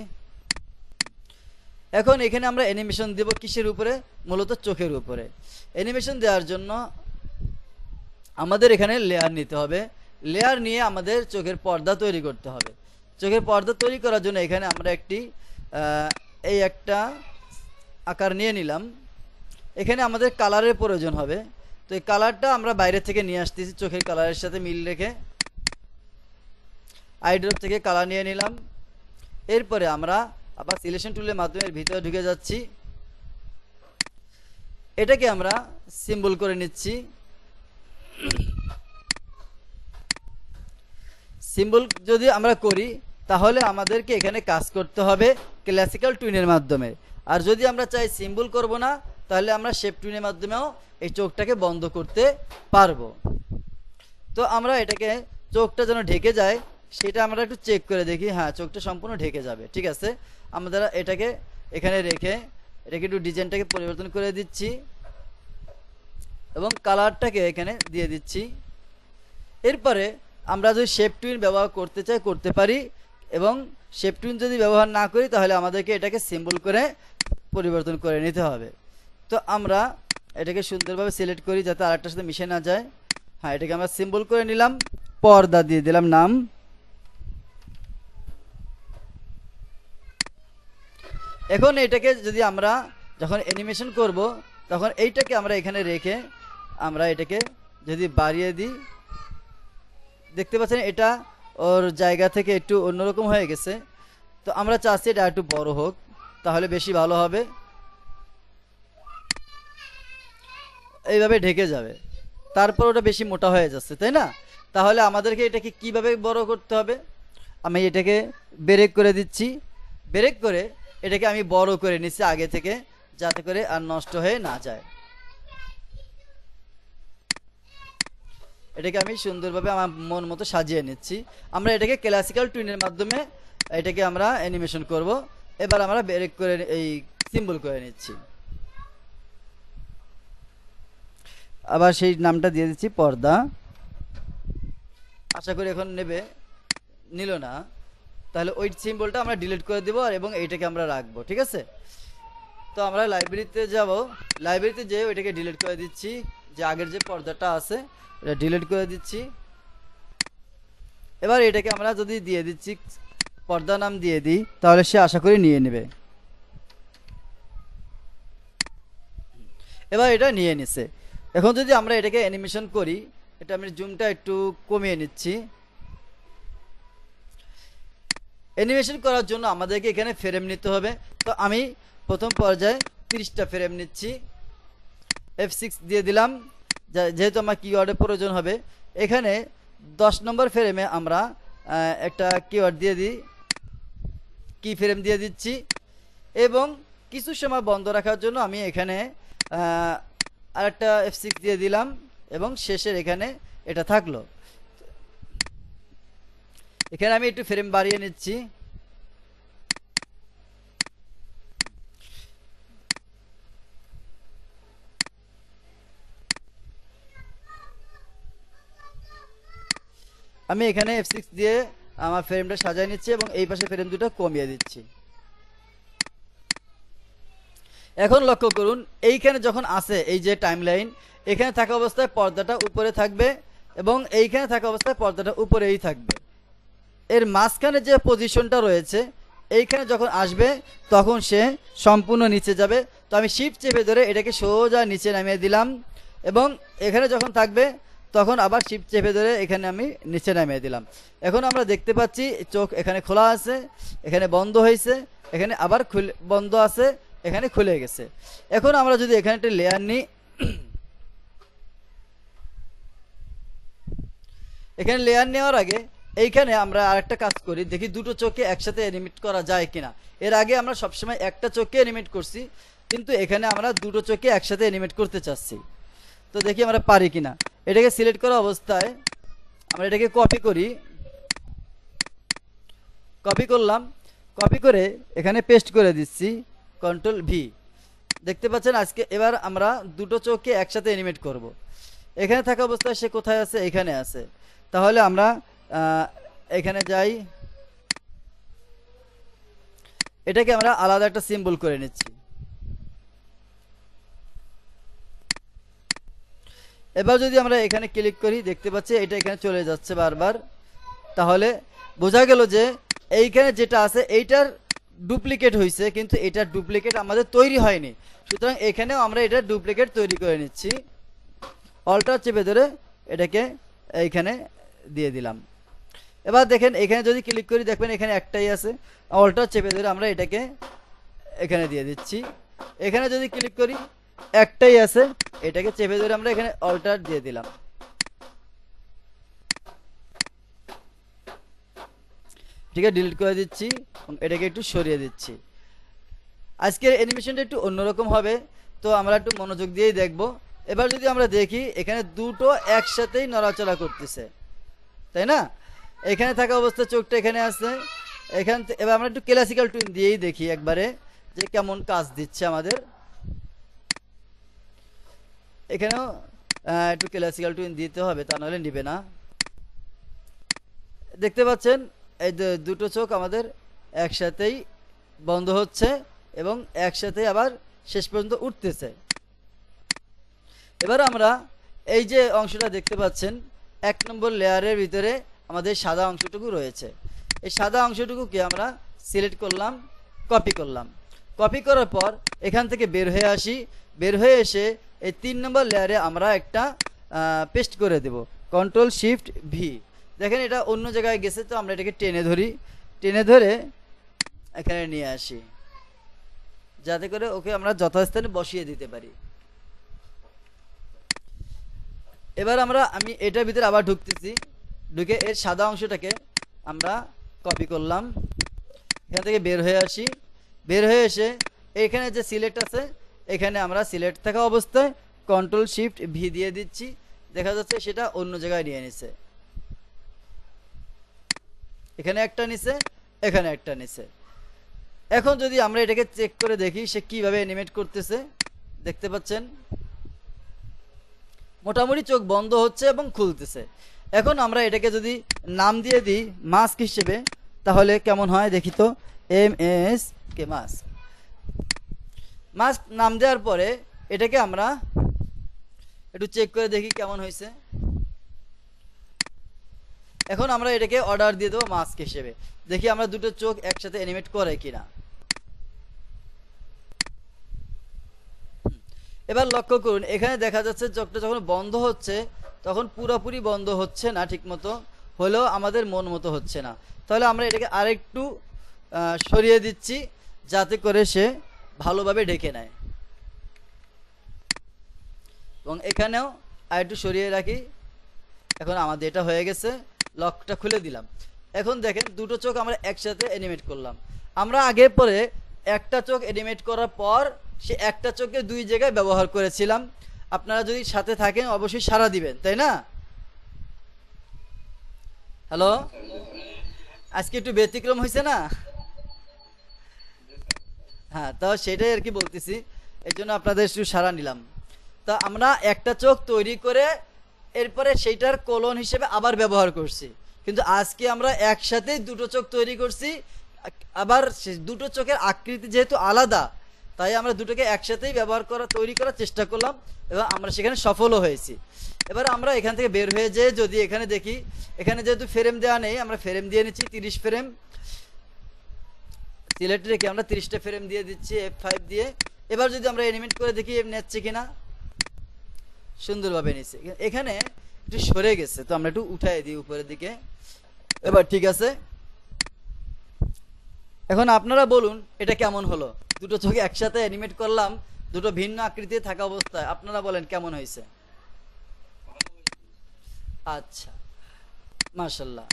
এখন এখানে আমরা অ্যানিমেশন দেব কিসের উপরে, মূলত চোখের উপরে। অ্যানিমেশন দেওয়ার জন্য আমাদের এখানে লেয়ার নিতে হবে, লেয়ার নিয়ে আমাদের চোখের পর্দা তৈরি করতে হবে। চোখের পর্দা তৈরি করার জন্য এখানে আমরা একটি এই একটা আকার নিয়ে নিলাম। এখানে আমাদের কালারের প্রয়োজন হবে, তো এই কালারটা আমরা বাইরে থেকে নিয়ে আসতেছি চোখের কালারের সাথে মিল রেখে। আইড্রপ থেকে কালার নিয়ে নিলাম। এরপরে আমরা আবার সিলেকশন টুলের মাধ্যমে ভিতরে ঢুকে যাচ্ছি, এটাকে আমরা সিম্বল করে নিচ্ছি। সিম্বল যদি আমরা করি তাহলে আমাদেরকে এখানে কাজ করতে হবে ক্লাসিক্যাল টুইনের মাধ্যমে, আর যদি আমরা চাই সিম্বল করব না তাহলে আমরা শেপ টুইনের মাধ্যমেও এই চোখটাকে বন্ধ করতে পারবো। তো আমরা এটাকে চোখটা যেন ঢেকে যায় সেটা আমরা একটু চেক করে দেখি। হ্যাঁ, চোখটা সম্পূর্ণ ঢেকে যাবে, ঠিক আছে। আমরা এটাকে এখানে রেখে এটাকে একটু ডিজাইনটাকে পরিবর্তন করে দিচ্ছি এবং কালারটাকে এখানে দিয়ে দিচ্ছি। এরপরে আমরা যদি শেপ টুইন ব্যবহার করতে চাই করতে পারি, এবং শেপ টুইন যদি ব্যবহার না করি তাহলে আমাদেরকে এটাকে সিম্বল করে পরিবর্তন করে নিতে হবে। তো আমরা এটাকে সুন্দরভাবে সিলেক্ট করি যাতে আরেকটার সাথে মিশে না যায়। হ্যাঁ, এটাকে আমরা সিম্বল করে নিলাম, পর্দা দিয়ে দিলাম নাম। এখন এটাকে যদি আমরা যখন অ্যানিমেশন করব তখন এইটাকে আমরা এখানে রেখে আমরা এটাকে যদি বাড়িয়ে দিই, দেখতে পাচ্ছেন এটা ওর জায়গা থেকে একটু অন্যরকম হয়ে গেছে। তো আমরা চাচ্ছি এটা একটু বড় হোক, তাহলে বেশি ভালো হবে। এইভাবে ঢেকে যাবে, তারপর ওটা বেশি মোটা হয়ে যাচ্ছে, তাই না? তাহলে আমাদেরকে এটাকে কিভাবে বড় করতে হবে, আমি এটাকে ব্রেক করে দিচ্ছি। ব্রেক করে এটাকে আমি বড় করে নিচ্ছি আগে থেকে, যাতে করে আর নষ্ট হয়ে না যায়। এটাকে আমি সুন্দরভাবে আমার মন মতো সাজিয়ে নিচ্ছি। আমরা এটাকে ক্লাসিক্যাল টুইনের মাধ্যমে এটাকে আমরা অ্যানিমেশন করব। এবার আমরা ব্রেক করে এই সিম্বল করে নিচ্ছি, আবার সেই নামটা দিয়ে দিচ্ছি পর্দা। আশা করি এখন নেবে, নিল না। তাহলে ওই সিম্বলটা আমরা ডিলিট করে দেবো এবং এইটাকে আমরা রাখবো, ঠিক আছে। তো আমরা লাইব্রেরিতে যাব, লাইব্রেরিতে যেয়ে ওইটাকে ডিলিট করে দিচ্ছি, যে আগের যে পর্দাটা আছে এটা ডিলিট করে দিচ্ছি। এবার এটাকে আমরা যদি দিয়ে দিচ্ছি, পর্দা নাম দিয়ে দিই, তাহলে সে আশা করি নিয়ে নেবে। এবার এটা নিয়ে নিছে। এখন যদি আমরা এটাকে অ্যানিমেশন করি, এটা আমি জুমটা একটু কমিয়ে নিচ্ছি। অ্যানিমেশন করার জন্য আমাদেরকে এখানে ফ্রেম নিতে হবে। তো আমি প্রথম পর্যায়ে 30টা ফ্রেম নিচ্ছি, F6 দিয়ে দিলাম, যেহেতু আমার কিওয়ার্ডের প্রয়োজন হবে। এখানে 10 নম্বর ফ্রেমে আমরা একটা কিওয়ার্ড দিয়ে দিই, কি ফ্রেম দিয়ে দিচ্ছি, এবং কিছু সময় বন্ধ রাখার জন্য আমি এখানে আরেকটা F6 দিয়ে দিলাম, এবং শেষের এখানে এটা থাকলো। এখানে আমি একটু ফ্রেম বাড়িয়ে নিচ্ছি। আমি এখানে F6 দিয়ে আমার ফ্রেমটা সাজিয়ে নিচ্ছি এবং এই পাশে ফ্রেম দুটো কমিয়ে দিচ্ছি। এখন লক্ষ্য করুন, এইখানে যখন আসে এই যে টাইমলাইন, এখানে থাকা অবস্থায় পর্দাটা উপরে থাকবে এবং এইখানে থাকা অবস্থায় পর্দাটা উপরেই থাকবে। এর মাঝখানে যে পজিশনটা রয়েছে, এইখানে যখন আসবে তখন সে সম্পূর্ণ নিচে যাবে। তো আমি শিফট চেপে ধরে এটাকে সোজা নিচে নামিয়ে দিলাম, এবং এখানে যখন থাকবে তখন আবার শিফট চেপে ধরে এখানে আমি নিচে নামিয়ে দিলাম। এখন আমরা দেখতে পাচ্ছি চোখ এখানে খোলা আছে, এখানে বন্ধ হয়েছে, এখানে আবার বন্ধ আছে, এখানে খুলে গেছে। এখন আমরা যদি এখানে একটা লেয়ার নিই, এখানে লেয়ার নেওয়ার আগে এইখানে আমরা আরেকটা কাজ করি, দেখি দুটো চোখকে একসাথে অ্যানিমেট করা যায় কিনা। এর আগে আমরা সবসময় একটা চোখকে অ্যানিমেট করছি, কিন্তু এখানে আমরা দুটো চোখকে একসাথে অ্যানিমেট করতে চাচ্ছি। তো দেখি আমরা পারি কিনা। এটাকে সিলেক্ট করা অবস্থায় আমরা এটাকে কপি করি, কপি করলাম, কপি করে এখানে পেস্ট করে দিচ্ছি, Ctrl+V। দেখতে পাচ্ছেন আজকে এবার আমরা দুটো চোখকে একসাথে অ্যানিমেট করব। এখানে থাকা অবস্থায় সে কোথায় আছে? এখানে আছে। তাহলে আমরা এখানে যাই, এটাকে আমরা আলাদা একটা সিম্বল করে নিচ্ছি। এবার যদি আমরা এখানে ক্লিক করি, দেখতে পাচ্ছি এটা এখানে চলে যাচ্ছে বারবার। তাহলে বোঝা গেল যে এইখানে যেটা আছে এইটার ডুপ্লিকেট হয়েছে, কিন্তু এটার ডুপ্লিকেট আমাদের তৈরি হয়নি। সুতরাং এখানেও আমরা এটার ডুপ্লিকেট তৈরি করে নিচ্ছি। অল্টার চেপে ধরে এটাকে এইখানে দিয়ে দিলাম। এবার দেখেন এখানে যদি ক্লিক করি, দেখবেন এখানে একটাই আছে। অল্টার চেপে ধরে আমরা এটাকে এখানে দিয়ে দিচ্ছি। এখানে যদি ক্লিক করি, একটাই আছে, এটাকে চেপে ধরে আমরা এখানে অল্টার দিয়ে দিলাম। ঠিক আছে, ডিলিট করে দিচ্ছি, এটাকে একটু সরিয়ে দিচ্ছি। আজকের অ্যানিমেশনটা একটু অন্যরকম হবে, তো আমরা একটু মনোযোগ দিয়েই দেখব। এবার যদি আমরা দেখি, এখানে দুটো একসাথেই নড়াচড়া করতেছে, তাই না? এখানে থাকা অবস্থা চোখটা এখানে আছে, এখান এবার আমরা একটু ক্লাসিক্যাল টুন দিয়েই দেখি একবারে যে কেমন কাজ দিচ্ছে আমাদের। এখানেও একটু ক্লাসিক্যাল টুন দিতে হবে, তা নাহলে নিবে না। দেখতে পাচ্ছেন এই দুটো চোখ আমাদের একসাথেই বন্ধ হচ্ছে এবং একসাথে আবার শেষ পর্যন্ত উঠতেছে। এবার আমরা এই যে অংশটা দেখতে পাচ্ছেন, 1 নম্বর লেয়ারের ভিতরে আমাদের সাদা অংশটুকু রয়েছে। এই সাদা অংশটুকুকে আমরা সিলেক্ট করলাম, কপি করলাম। কপি করার পর এখান থেকে বের হয়ে আসি, বের হয়ে এসে এই 3 নম্বর লেয়ারে আমরা একটা পেস্ট করে দেব, Ctrl+Shift+V। দেখেন এটা অন্য জায়গায় গেছে, তো আমরা এটাকে টেনে ধরি, টেনে ধরে এখানে নিয়ে আসি, যাতে করে ওকে আমরা যথাস্থানে বসিয়ে দিতে পারি। এবার আমি এটার ভিতরে আবার ঢুকতেছি, ঢুকে এর সাদা অংশটাকে আমরা কপি করলাম, এখান থেকে বের হয়ে আসি, বের হয়ে এসে এখানে যে সিলেক্ট আছে, এখানে আমরা সিলেক্ট থাকা অবস্থায় Ctrl+Shift+V দিয়ে দিচ্ছি। দেখা যাচ্ছে সেটা অন্য জায়গায় নিয়ে নিছে, এখানে একটা নিছে, এখানে একটা নিছে। এখন যদি আমরা এটাকে চেক করে দেখি সে কিভাবে অ্যানিমেট করতেছে, দেখতে পাচ্ছেন মোটামুটি চোখ বন্ধ হচ্ছে এবং খুলতেছে। এখন আমরা এটাকে যদি নাম দিয়ে দিই মাস্ক হিসেবে, তাহলে কেমন হয় দেখি তো। MSK মাস্ক, মাস্ক নাম দেওয়ার পরে এটাকে আমরা একটু চেক করে দেখি কেমন হয়েছে। এখন আমরা এটাকে অর্ডার দিয়ে দেবো মাস্ক হিসেবে, দেখি আমরা দুটো চোখ একসাথে অ্যানিমেট করে কিনা। এবার লক্ষ্য করুন, এখানে দেখা যাচ্ছে চোখটা যখন বন্ধ হচ্ছে তখন পুরোপুরি বন্ধ হচ্ছে না ঠিক মতো, হলেও আমাদের মন মতো হচ্ছে না। তাহলে আমরা এটাকে আরেকটু সরিয়ে দিচ্ছি যাতে করে সে ভালোভাবে ঢেকে নেয়, এবং এখানেও আরেকটু সরিয়ে রাখি। এখন আমাদের এটা হয়ে গেছে, লকটা খুলে দিলাম। এখন দেখেন দুটো চোখ আমরা একসাথে অ্যানিমেট করলাম। আমরা আগে পরে একটা চোখ অ্যানিমেট করার পর সে একটা চোখকে দুই জায়গায় ব্যবহার করেছিলাম। আপনারা যদি সাথে থাকেন অবশ্যই সাড়া দিবেন, তাই না? হ্যালো, আজকে একটু ব্যতিক্রম হয়েছে না? হ্যাঁ, তো সেটাই আর কি বলতেছি, এই জন্য আপনাদের একটু সাড়া নিলাম। তা আমরা একটা চোখ তৈরি করে এরপরে সেইটার কোলন হিসেবে আবার ব্যবহার করছি, কিন্তু আজকে আমরা একসাথে দুটো চোখ তৈরি করছি। আবার দুটো চোখের আকৃতি যেহেতু আলাদা, তাই আমরা দুটোকে একসাথেই ব্যবহার করা তৈরি করার চেষ্টা করলাম এবং আমরা সেখানে সফলও হয়েছি। এবার আমরা এখান থেকে বের হয়ে যেয়ে যদি এখানে দেখি, এখানে যেহেতু ফ্রেম দেওয়া নেই, আমরা ফ্রেম দিয়ে নিচ্ছি 30 ফ্রেম সিলেক্ট রেখে আমরা 30টা ফ্রেম দিয়ে দিচ্ছি F5 দিয়ে। এবার যদি আমরা অ্যানিমেট করে দেখি নেচ্ছে কিনা, সুন্দরভাবে নিচ্ছে। এখানে একটু সরে গেছে, তো আমরা একটু উঠাই দিই উপরের দিকে। এবার ঠিক আছে। এখন আপনারা বলুন এটা কেমন হলো, দুটো চোখে একসাথে অ্যানিমেট করলাম দুটো ভিন্ন আকৃতিতে থাকা অবস্থায়, আপনারা বলেন কেমন হয়েছে? আচ্ছা, মাশাল্লাহ।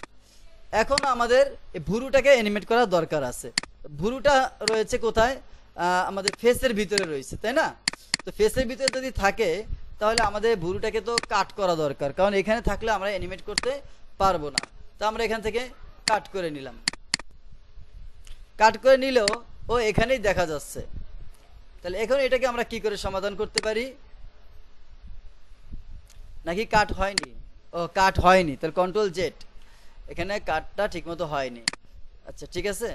এখন আমাদের এই ভুরুটাকে অ্যানিমেট করার দরকার আছে। ভুরুটা রয়েছে কোথায়? আমাদের ফেসের ভিতরে রয়েছে, তাই না? তো ফেসের ভিতরে যদি থাকে তাহলে আমাদের ভুরুটাকে তো কাট করা দরকার, কারণ এখানে থাকলে আমরা অ্যানিমেট করতে পারবো না। তো আমরা এখান থেকে কাট করে নিলাম। কাট করে নিলেও ও এখানেই দেখা যাচ্ছে। তাহলে এখন এটাকে আমরা কি করে সমাধান করতে পারি? নাকি কাট হয়নি? ও, কাট হয়নি, তাহলে কন্ট্রোল জেড। এখানে কাটটা ঠিকমতো হয়নি। আচ্ছা ঠিক আছে,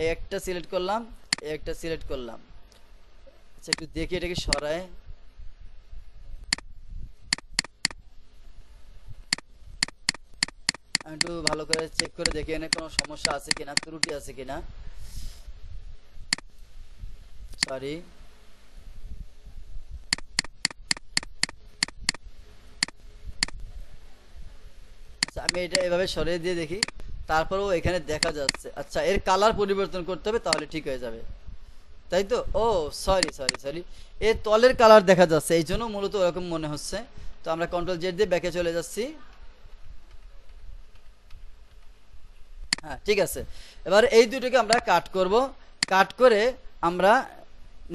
এই একটা সিলেক্ট করলাম, এই একটা সিলেক্ট করলাম। আচ্ছা একটু দেখি এটাকে সরায়। আমি একটু ভালো করে চেক করে দেখি এখানে কোনো সমস্যা আছে কিনা, ত্রুটি আছে কিনা। সরি। আচ্ছা আমি এটা এভাবে সরিয়ে দিয়ে দেখি, তারপরেও এখানে দেখা যাচ্ছে। আচ্ছা এর কালার পরিবর্তন করতে হবে, তাহলে ঠিক হয়ে যাবে, তাই তো? ও সরি সরি সরি, এর তলের কালার দেখা যাচ্ছে, এই জন্য মূলত ওরকম মনে হচ্ছে। তো আমরা কন্ট্রোল জেড দিয়ে ব্যাকে চলে যাচ্ছি। হ্যাঁ ঠিক আছে। এবার এই দুটোকে আমরা কাট করব, কাট করে আমরা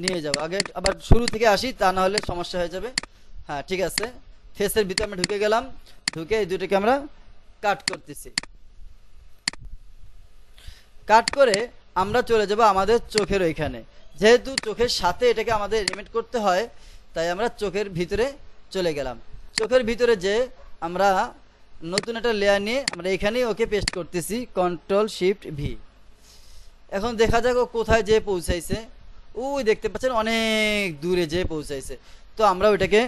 নিয়ে যাব। আগে আবার শুরু থেকে আসি, তা না হলে সমস্যা হয়ে যাবে। হ্যাঁ ঠিক আছে, ফেসের ভিতরে আমরা ঢুকে গেলাম, ঢুকে এই দুটোকে আমরা কাট করতেছি। কাট করে আমরা চলে যাব আমাদের চোখের ওইখানে। যেহেতু চোখের সাথে এটাকে আমাদের এলিমেন্ট করতে হয়, তাই আমরা চোখের ভিতরে চলে গেলাম। চোখের ভিতরে যে আমরা নতুন একটা লেয়ার নিয়ে আমরা এখানেই ওকে পেস্ট করতেছি, কন্ট্রোল শিফট ভি। এখন দেখা যাক ও কোথায় যেয়ে পৌঁছাইছে। ওই দেখতে পাচ্ছেন অনেক দূরে যেয়ে পৌঁছাইছে। তো আমরা ওইটাকে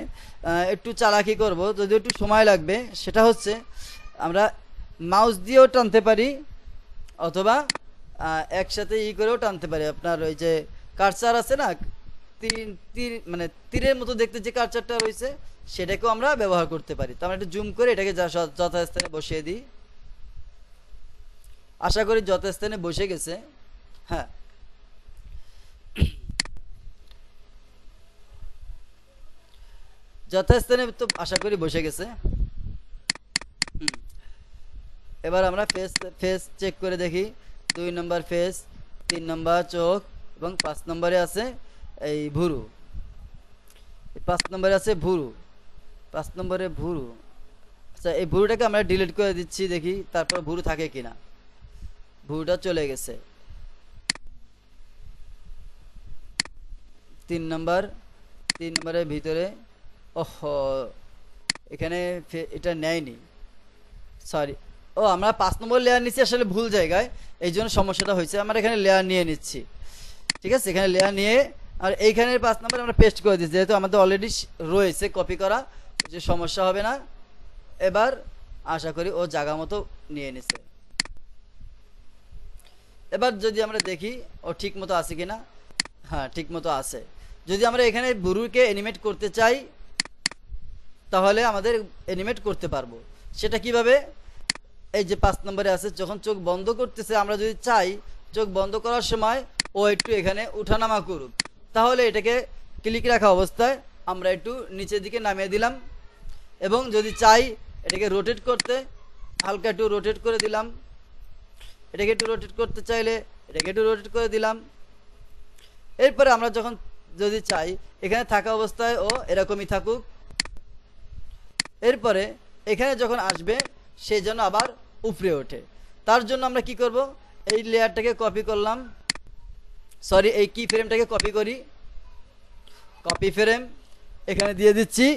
একটু চালাকি করব, যদি একটু সময় লাগবে। সেটা হচ্ছে আমরা মাউস দিয়েও টানতে পারি, অথবা একসাথে করেও টানতে পারি। আপনার ওই যে কার্সার আছে না, মানে তীরের মতো দেখতে যে কার্সারটা রয়েছে, সেটাকেও আমরা ব্যবহার করতে পারি। তো আমরা একটু জুম করে এটাকে যথাস্থানে বসিয়ে দিই। আশা করি যথাস্থানে বসে গেছে। হ্যাঁ, যথাস্থানে তো আশা করি বসে গেছে। এবার আমরা ফেস ফেস চেক করে দেখি। 2 নম্বর ফেস, 3 নম্বর চোখ, এবং 5 নম্বরে আছে এই ভুরু। 5 নম্বরে আছে ভুরু, 5 নম্বরে ভুরু। আচ্ছা এই ভুরুটাকে আমরা ডিলিট করে দিচ্ছি, দেখি তারপর ভুরু থাকে কিনা। ভুরুটা চলে গেছে। 3 নম্বর, 3 নম্বরের ভিতরে, ওহ এখানে এটা নেয়নি, সরি। ও আমরা 5 নম্বর লেয়ার নিচ্ছি আসলে ভুল জায়গায়, এই জন্য সমস্যাটা হয়েছে। আমরা এখানে লেয়ার নিয়ে নিচ্ছি, ঠিক আছে। এখানে লেয়ার নিয়ে আর এইখানের 5 নম্বর আমরা পেস্ট করে দিচ্ছি, যেহেতু আমাদের অলরেডি রয়েছে কপি করা, যে সমস্যা হবে না। এবার আশা করি ও জায়গা মতো নিয়ে নিছে। এবার যদি আমরা দেখি ও ঠিক মতো আছে কিনা, হ্যাঁ ঠিক মতো আছে। যদি আমরা এখানে বুরুকে অ্যানিমেট করতে চাই তাহলে আমাদের অ্যানিমেট করতে পারবো। সেটা কিভাবে? এই যে 5 নম্বরে আছে, যখন চোখ বন্ধ করতেছে, আমরা যদি চাই চোখ বন্ধ করার সময় ও একটু এখানে উঠানামা করুক, তাহলে এটাকে ক্লিক রাখা অবস্থায় আমরা একটু নিচের দিকে নামিয়ে দিলাম। এবং যদি চাই এটাকে রোটেট করতে, হালকা একটু রোটেট করে দিলাম। এটাকে একটু রোটেট করতে চাইলে এটাকে একটু রোটেট করে দিলাম। এরপরে আমরা যখন যদি চাই এখানে থাকা অবস্থায় ও এরকমই থাকুক। এরপরে এখানে যখন আসবে সেই জন্য আবার উপরে ওঠে। তার জন্য আমরা কি করব, এই লেয়ারটাকে কপি করলাম, সরি এই কি ফ্রেমটাকে কপি করি, কপি ফ্রেম এখানে দিয়ে দিচ্ছি,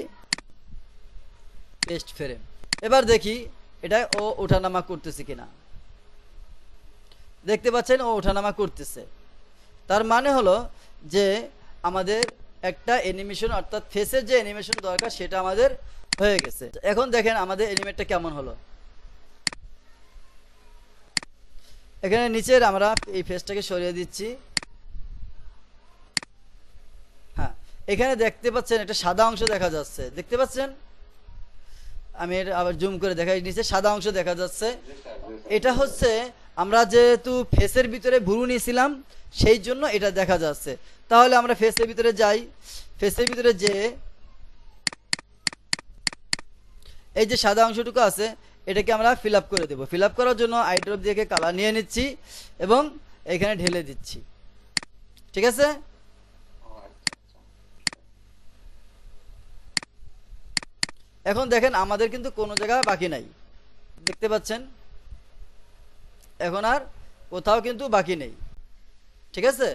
পেস্ট ফ্রেম। এবার দেখি এটা ও ওঠানামা করতেছে কিনা। দেখতে পাচ্ছেন ও ওঠানামা করতেছে। তার মানে হলো যে আমাদের একটা অ্যানিমেশন, অর্থাৎ ফেসের যে অ্যানিমেশন দরকার সেটা আমাদের হয়ে গেছে। এখন দেখেন আমাদের অ্যানিমেটটা কেমন হলো। এখানে নিচের আমরা এই ফেসটাকে সরিয়ে দিচ্ছি। হ্যাঁ, এখানে দেখতে পাচ্ছেন একটা সাদা অংশ দেখা যাচ্ছে, দেখতে পাচ্ছেন? আমি আবার জুম করে দেখাই, নিচে সাদা অংশ দেখা যাচ্ছে। এটা হচ্ছে আমরা যেহেতু ফেসের ভিতরে ভুরু নিয়েছিলাম সেই জন্য এটা দেখা যাচ্ছে। তাহলে আমরা ফেসের ভিতরে যাই, ফেসের ভিতরে যে এই যে সাদা অংশটুকু আছে এটাকে আমরা ফিল আপ করে দেবো। ফিল আপ করার জন্য আই ড্রপ দিয়ে কালার নিয়ে নিচ্ছি এবং এখানে ঢেলে দিচ্ছি, ঠিক আছে। এখন দেখেন আমাদের কিন্তু কোনো জায়গা বাকি নাই, দেখতে পাচ্ছেন? এখন আর কোথাও কিন্তু বাকি নেই, ঠিক আছে।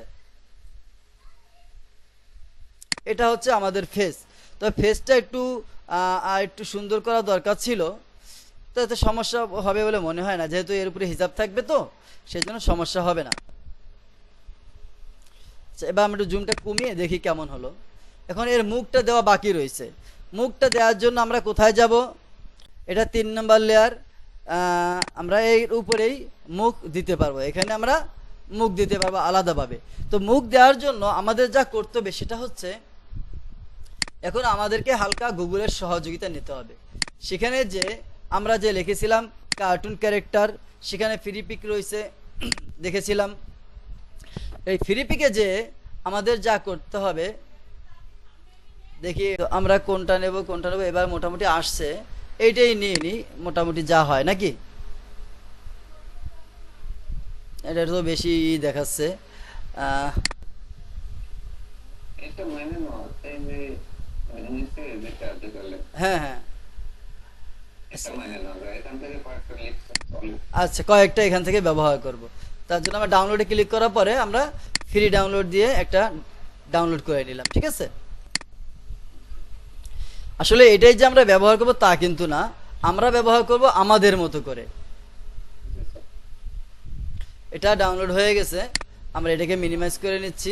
এটা হচ্ছে আমাদের ফেস। তো ফেসটা একটু আর একটু সুন্দর করা দরকার ছিল, তো এতে সমস্যা হবে বলে মনে হয় না, যেহেতু এর উপরে হিজাব থাকবে তো সেই জন্য সমস্যা হবে না। এবার আমরা একটু জুমটা কমিয়ে দেখি কেমন হলো। এখন এর মুখটা দেওয়া বাকি রয়েছে। মুখটা দেওয়ার জন্য আমরা কোথায় যাব? এটা 3 নম্বর লেয়ার, আমরা এর উপরেই মুখ দিতে পারবো। এখানে আমরা মুখ দিতে পারবো আলাদাভাবে। তো মুখ দেওয়ার জন্য আমাদের যা করতে হবে সেটা হচ্ছে এখন আমাদেরকে হালকা গুগলের সহযোগিতা নিতে হবে। সেখানে যে আমরা যে লিখেছিলাম কার্টুন ক্যারেক্টার, সেখানে ফ্রি পিক রয়েছে দেখেছিলাম। এই ফ্রি পিকে যে আমাদের যা করতে হবে দেখি তো আমরা কোনটা নেব কোনটা নেব। এবার মোটামুটি আসছে, এইটাই নিয়ে নিই, মোটামুটি যা হয় নাকি। এটা তো বেশি দেখাচ্ছে। হ্যাঁ হ্যাঁ আচ্ছা, কয়েকটা এখান থেকে ব্যবহার করব। তার জন্য আমরা ডাউনলোডে ক্লিক করার পরে আমরা ফ্রি ডাউনলোড দিয়ে একটা ডাউনলোড করে নিলাম, ঠিক আছে। আসলে এটাই যে আমরা ব্যবহার করব তা কিন্তু না, আমরা ব্যবহার করব আমাদের মতো করে। এটা ডাউনলোড হয়ে গেছে, আমরা এটাকে মিনিমাইজ করে নিচ্ছি,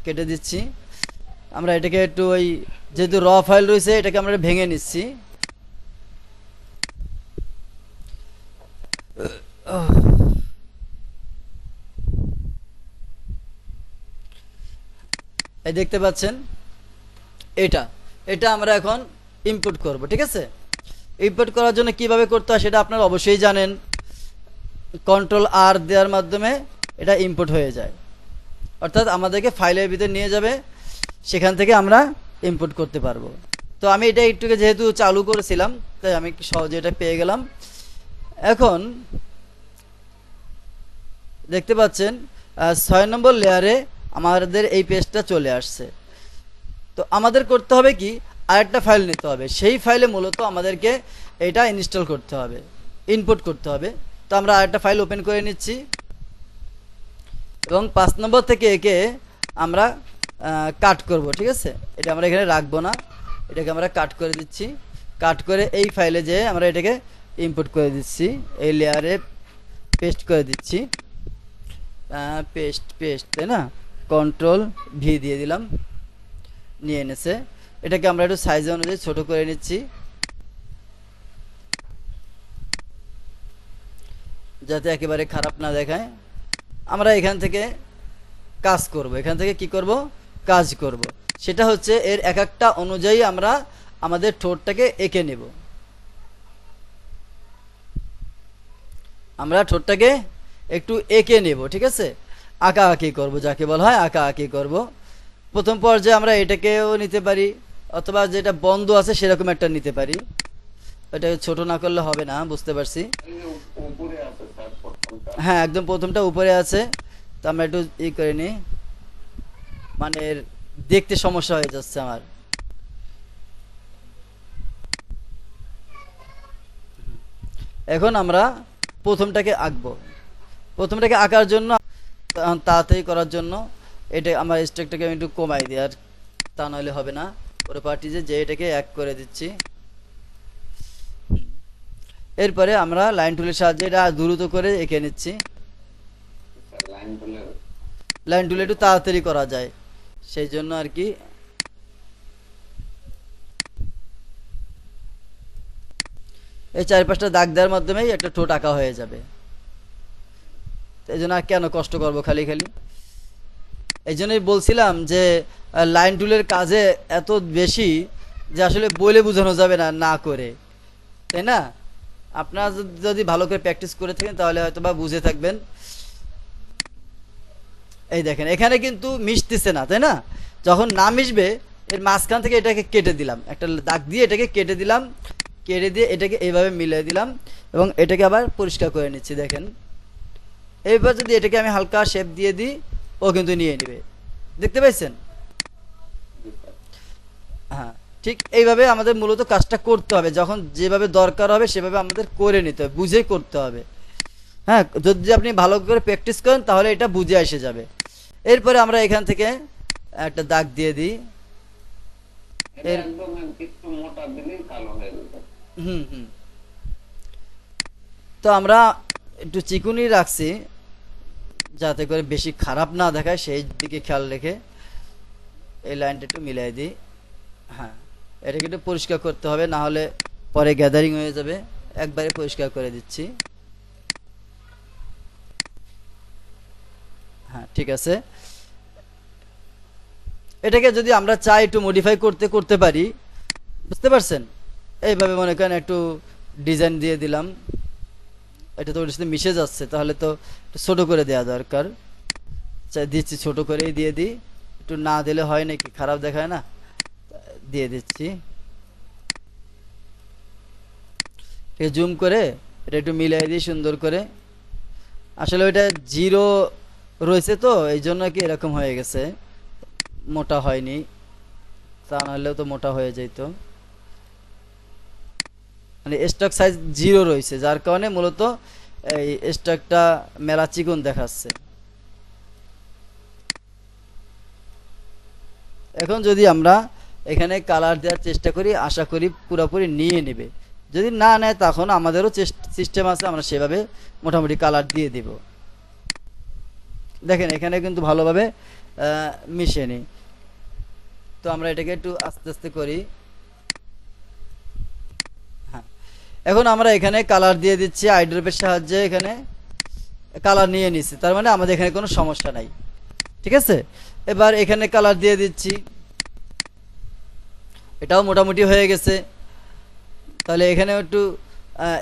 কেটে দিচ্ছি। আমরা এটাকে একটু ওই যেহেতু র ফাইল রয়েছে এটাকে আমরা ভেঙে নিচ্ছি। এই দেখতে পাচ্ছেন এটা এটা আমরা এখন ইম্পোর্ট করব, ঠিক আছে। ইম্পোর্ট করার জন্য কিভাবে করতে হয় সেটা আপনারা অবশ্যই জানেন। কন্ট্রোল আর দেওয়ার মাধ্যমে এটা ইম্পোর্ট হয়ে যায়, অর্থাৎ আমাদেরকে ফাইলের ভিতরে নিয়ে যাবে, সেখান থেকে আমরা ইম্পোর্ট করতে পারবো। তো আমি এটা একটুকে যেহেতু চালু করেছিলাম তাই আমি সহজে এটা পেয়ে গেলাম। এখন দেখতে পাচ্ছেন 6 নম্বর লেয়ারে আমাদের এই পেজটা চলে আসছে। তো আমাদের করতে হবে কি, আরেকটা ফাইল নিতে হবে। সেই ফাইলে মূলত আমাদেরকে এটা ইনস্টল করতে হবে, ইনপুট করতে হবে। তো আমরা আরেকটা ফাইল ওপেন করে নিচ্ছি এবং 5 নম্বর থেকে একে আমরা কাট করব, ঠিক আছে। এটা আমরা এখানে রাখবো না, এটাকে আমরা কাট করে দিচ্ছি। কাট করে এই ফাইলে যেয়ে আমরা এটাকে ইম্পোর্ট করে দিচ্ছি, এই লেয়ারে পেস্ট করে দিচ্ছি, পেস্ট তাই না, কন্ট্রোল ভি দিয়ে দিলাম, নিয়ে এনেছে। এটাকে আমরা একটু সাইজ অনুযায়ী ছোট করে নিচ্ছি যাতে একেবারে খারাপ না দেখায়। আমরা এখান থেকে কাজ করব, এখান থেকে কি করব, কাজ করব। সেটা হচ্ছে এর এক একটা অনুযায়ী আমরা আমাদের ঠোঁটটাকে এঁকে নেব। আমরা ঠোঁটটাকে একটু এঁকে নেব, ঠিক আছে, আঁকা আঁকি করব, যাকে বলা হয় আঁকা আঁকি করব। প্রথম পর্যায়ে আমরা এটাকেও নিতে পারি, অথবা যেটা বন্ধ আছে সেরকম একটা নিতে পারি। এটাকে ছোট না করলে হবে না, বুঝতে পারছি। হ্যাঁ, একদম প্রথমটা উপরে আছে, তো আমরা একটু করে নিই, মানে দেখতে সমস্যা হয়ে যাচ্ছে আমার। এখন আমরা প্রথমটাকে আঁকবো। প্রথমটাকে আঁকার জন্য, তাড়াতাড়ি করার জন্য এটা আমার স্ট্রোকটাকে আমি একটু কমাই দিই, আর তা নাহলে হবে না। পুরো পার্টিজে যে এটাকে এক করে দিচ্ছি। এরপরে আমরা লাইন টুলের সাহায্যে এটা দ্রুত করে এঁকে নিচ্ছি। লাইন টুলে একটু তাড়াতাড়ি করা যায়, সেই জন্য আর কি। এই 4-5টা দাগ দেওয়ার মাধ্যমেই একটা ঠোঁট আঁকা হয়ে যাবে। এই জন্য আর কেন কষ্ট করব খালি খালি। এই জন্যই বলছিলাম যে লাইন টুলের কাজে এত বেশি যে আসলে বলে বোঝানো যাবে না, না করে, তাই না? আপনারা যদি ভালো করে প্র্যাকটিস করে থাকেন তাহলে হয়তো বা বুঝে থাকবেন। এই দেখেন এখানে কিন্তু মিশতেছে না, তাই না? যখন না মিশবে এর মাঝখান থেকে এটাকে কেটে দিলাম, একটা দাগ দিয়ে এটাকে কেটে দিলাম, কেটে দিয়ে এটাকে এইভাবে মিলিয়ে দিলাম এবং এটাকে আবার পরিষ্কার করে নিচ্ছি। দেখেন এইবার যদি এটাকে আমি হালকা শেপ দিয়ে দিই, ও কিন্তু নিয়ে নেবে, দেখতে পাইছেন? হ্যাঁ, ঠিক এইভাবে আমাদের মূলত কাজটা করতে হবে। যখন যেভাবে দরকার হবে সেভাবে আমাদের করে নিতে হবে, বুঝে করতে হবে। হ্যাঁ, যদি আপনি ভালো করে প্র্যাকটিস করেন তাহলে এটা বুঝে এসে যাবে। এরপরে আমরা এখান থেকে একটা দাগ দিয়ে দিই। হুম হুম তো আমরা একটু চিকুনি রাখছি যাতে করে বেশি খারাপ না দেখায়, সেই দিকে খেয়াল রেখে এই লাইনটা একটু মিলাই দিই। হ্যাঁ, এটাকে একটু পরিষ্কার করতে হবে, না হলে পরে গ্যাদারিং হয়ে যাবে। একবারে পরিষ্কার করে দিচ্ছি। হ্যাঁ, ঠিক আছে। এটাকে যদি আমরা চাই একটু মডিফাই করতে পারি, বুঝতে পারছেন? এইভাবে মনে করেন একটু ডিজাইন দিয়ে দিলাম, এটা তো ওর সাথে মিশে যাচ্ছে, তাহলে তো ছোট করে দেওয়া দরকার। চাই দিচ্ছি, ছোট করেই দিয়ে দিই, একটু না দিলে হয় নাকি, খারাপ দেখায় না, দিয়ে দিচ্ছি। জুম করে এটা একটু মিলাই দিই সুন্দর করে। আসলে ওইটা জিরো রয়েছে তো এই জন্য কি এরকম হয়ে গেছে, মোটা হয়নি, তা নাহলেও তো মোটা হয়ে যেত। মানে স্টক সাইজ 0 রয়েছে, যার কারণে মূলত এই স্টকটা মেলা চিকন দেখাচ্ছে। এখন যদি আমরা এখানে কালার দেওয়ার চেষ্টা করি, আশা করি পুরোপুরি নিয়ে নেবে। যদি না নেয় তখন আমাদেরও সিস্টেম আছে, আমরা সেভাবে মোটামুটি কালার দিয়ে দেব। দেখেন এখানে কিন্তু ভালোভাবে মিশে নি। তো আমরা এটাকে একটু আস্তে আস্তে করি। হ্যাঁ, এখন আমরা এখানে কালার দিয়ে দিচ্ছি আইড্রপের সাহায্যে। এখানে কালার নিয়ে নিচ্ছি, তার মানে আমাদের এখানে কোনো সমস্যা নাই, ঠিক আছে। এবার এখানে কালার দিয়ে দিচ্ছি, এটাও মোটামুটি হয়ে গেছে। তাহলে এখানে একটু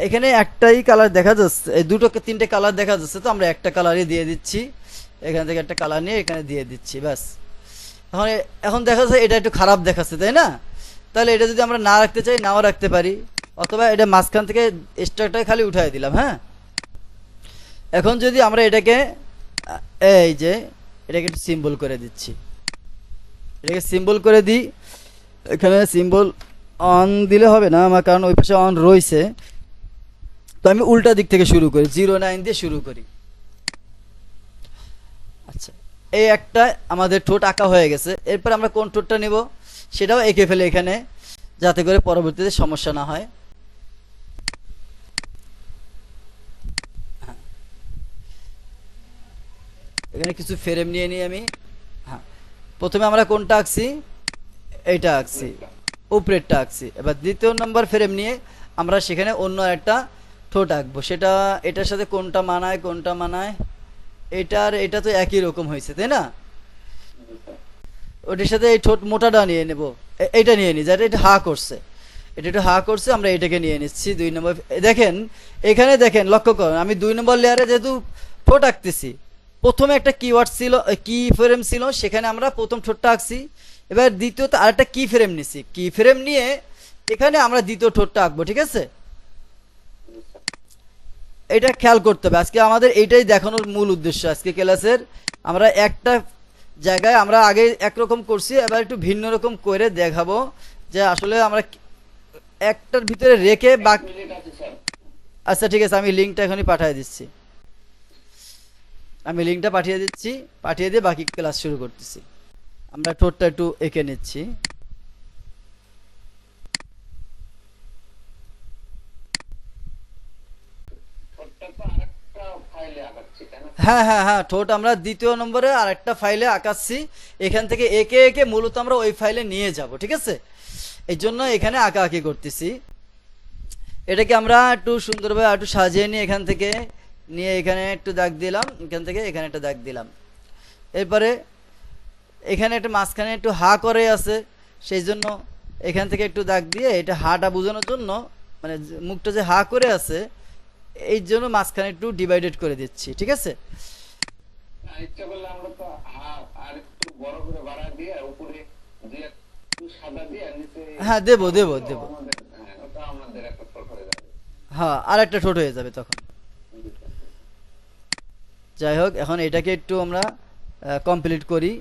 এখানে একটাই কালার দেখা যাচ্ছে, এই দুটো 3টে কালার দেখা যাচ্ছে, তো আমরা একটা কালারই দিয়ে দিচ্ছি। এখান থেকে একটা কালার নিয়ে এখানে দিয়ে দিচ্ছি, ব্যাস। এখন দেখা যাচ্ছে এটা একটু খারাপ দেখাচ্ছে, তাই না? তাহলে এটা যদি আমরা না রাখতে চাই, নাও রাখতে পারি, অথবা এটা মাঝখান থেকে স্ট্রাকটাকে খালি উঠাই দিলাম। হ্যাঁ, এখন যদি আমরা এটাকে এই যে এটাকে একটু সিম্বল করে দিচ্ছি, এটাকে সিম্বল করে দিই। এখানে সিম্বল অন দিলে হবে না আমার, কারণ ওই পাশে অন রয়েছে। তো আমি উল্টা দিক থেকে শুরু করি, 09 দিয়ে শুরু করি। আচ্ছা, এই একটা আমাদের ঠোঁট আঁকা হয়ে গেছে। এরপর আমরা কোন ঠোঁটটা নেব সেটাও এঁকে ফেলে এখানে, যাতে করে পরবর্তীতে সমস্যা না হয়। এখানে কিছু ফ্রেম নিয়ে নিই আমি। হ্যাঁ, প্রথমে আমরা কোনটা আঁকছি, এইটা আঁকছি, উপরেরটা আঁকছি। এবার দ্বিতীয় নম্বর ফ্রেম নিয়ে আমরা সেখানে অন্য একটা ঠোঁট আঁকবো। সেটা এটার সাথে কোনটা মানায়, কোনটা মানায়, এটার এটা তো একই রকম হয়েছে, তাই না? ওটার সাথে এই ঠোঁট মোটাটা নিয়ে নেব, এইটা নিয়ে নিই, যেটা এটা হা করছে, এটা একটু হা করছে, আমরা এটাকে নিয়ে নিচ্ছি 2 নম্বর। দেখেন এখানে দেখেন, লক্ষ্য করুন, আমি 2 নম্বর লেয়ারে যেহেতু ঠোঁট আঁকতেছি, প্রথমে একটা কিওয়ার্ড ছিল, কি ফ্রেম ছিল, সেখানে আমরা প্রথম ঠোঁটটা আঁকছি। এবার দ্বিতীয়ত আরেকটা কি ফ্রেম নিছি, কি ফ্রেম নিয়ে এখানে আমরা দ্বিতীয় ঠোঁটটা আঁকবো, ঠিক আছে? এটা খেয়াল করতে হবে, আজকে আমাদের এইটাই দেখানোর মূল উদ্দেশ্য আজকে ক্লাসের। আমরা একটা জায়গায় আমরা আগে একরকম করছি, এবার একটু ভিন্ন রকম করে দেখাবো যে আসলে আমরা একটার ভিতরে রেখে বাকি। আচ্ছা ঠিক আছে, আমি লিঙ্কটা এখনই পাঠিয়ে দিচ্ছি, আমি লিঙ্কটা পাঠিয়ে দিচ্ছি, পাঠিয়ে দিয়ে বাকি ক্লাস শুরু করতেছি। আমরা ঠোঁটটা একটু এঁকে নিচ্ছি। হ্যাঁ হ্যাঁ হ্যাঁ, ঠোঁট আমরা দ্বিতীয় নম্বরে আর একটা ফাইলে আঁকাচ্ছি। এখান থেকে একে একে মূলত আমরা ওই ফাইলে নিয়ে যাব, ঠিক আছে? এই জন্য এখানে আঁকাআঁকি করতেছি। এটাকে আমরা একটু সুন্দরভাবে একটু সাজিয়ে নিয়ে এখান থেকে নিয়ে এখানে একটু দাগ দিলাম, এখান থেকে এখানে একটা দাগ দিলাম। এরপরে এখানে একটা মাঝখানে একটু হা করে আছে, সেই জন্য এখান থেকে একটু দাগ দিয়ে এটা হাটা বোঝানোর জন্য, মানে মুখটা যে হা করে আছে এই জন্য মাঝখানে একটু ডিভাইডেড করে দিচ্ছি, ঠিক আছে? ইচ্ছা করলে আমরা তো আর একটু বড় করে বাড়া দিয়ে উপরে যে একটু সাদা দিয়ে নিচে। হ্যাঁ দেবো দেবো দেবো, ওটা আমাদের একটা ছোট হয়ে যাবে। হ্যাঁ আর একটা ঠোঁট হয়ে যাবে তখন। যাই হোক, এখন এটাকে একটু আমরা কমপ্লিট করি।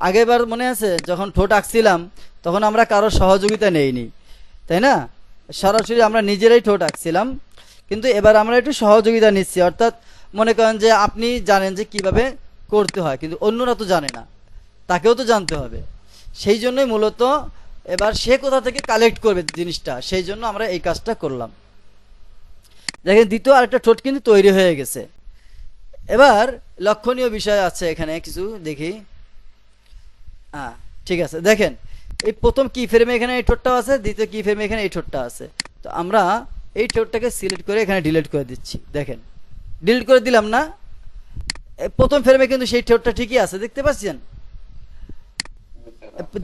আগেরবার মনে আছে যখন ঠোঁট আঁকছিলাম তখন আমরা কারো সহযোগিতা নেইনি, তাই না? সরাসরি আমরা নিজেরাই ঠোঁট আঁকছিলাম, কিন্তু এবার আমরা একটু সহযোগিতা নিচ্ছি। অর্থাৎ মনে করেন যে আপনি জানেন যে কিভাবে করতে হয়, কিন্তু অন্যরা তো জানে না, তাকেও তো জানতে হবে। সেই জন্যই মূলত এবার সে কোথা থেকে কালেক্ট করবে জিনিসটা, সেই জন্য আমরা এই কাজটা করলাম। দেখেন দ্বিতীয় আরেকটা ঠোঁট কিন্তু তৈরি হয়ে গেছে। এবার লক্ষণীয় বিষয় আছে এখানে কিছু দেখি। হ্যাঁ ঠিক আছে, দেখেন এই প্রথম কি ফ্রেমে এখানে এই ঠোঁটটা আছে, দ্বিতীয় কি ফ্রেমে এখানে এই ঠোঁটটা আছে। তো আমরা এই ঠোঁটটাকে সিলেক্ট করে এখানে ডিলিট করে দিচ্ছি। দেখেন ডিলিট করে দিলাম না, প্রথম ফ্রেমে কিন্তু সেই ঠোঁটটা ঠিকই আছে, দেখতে পাচ্ছেন?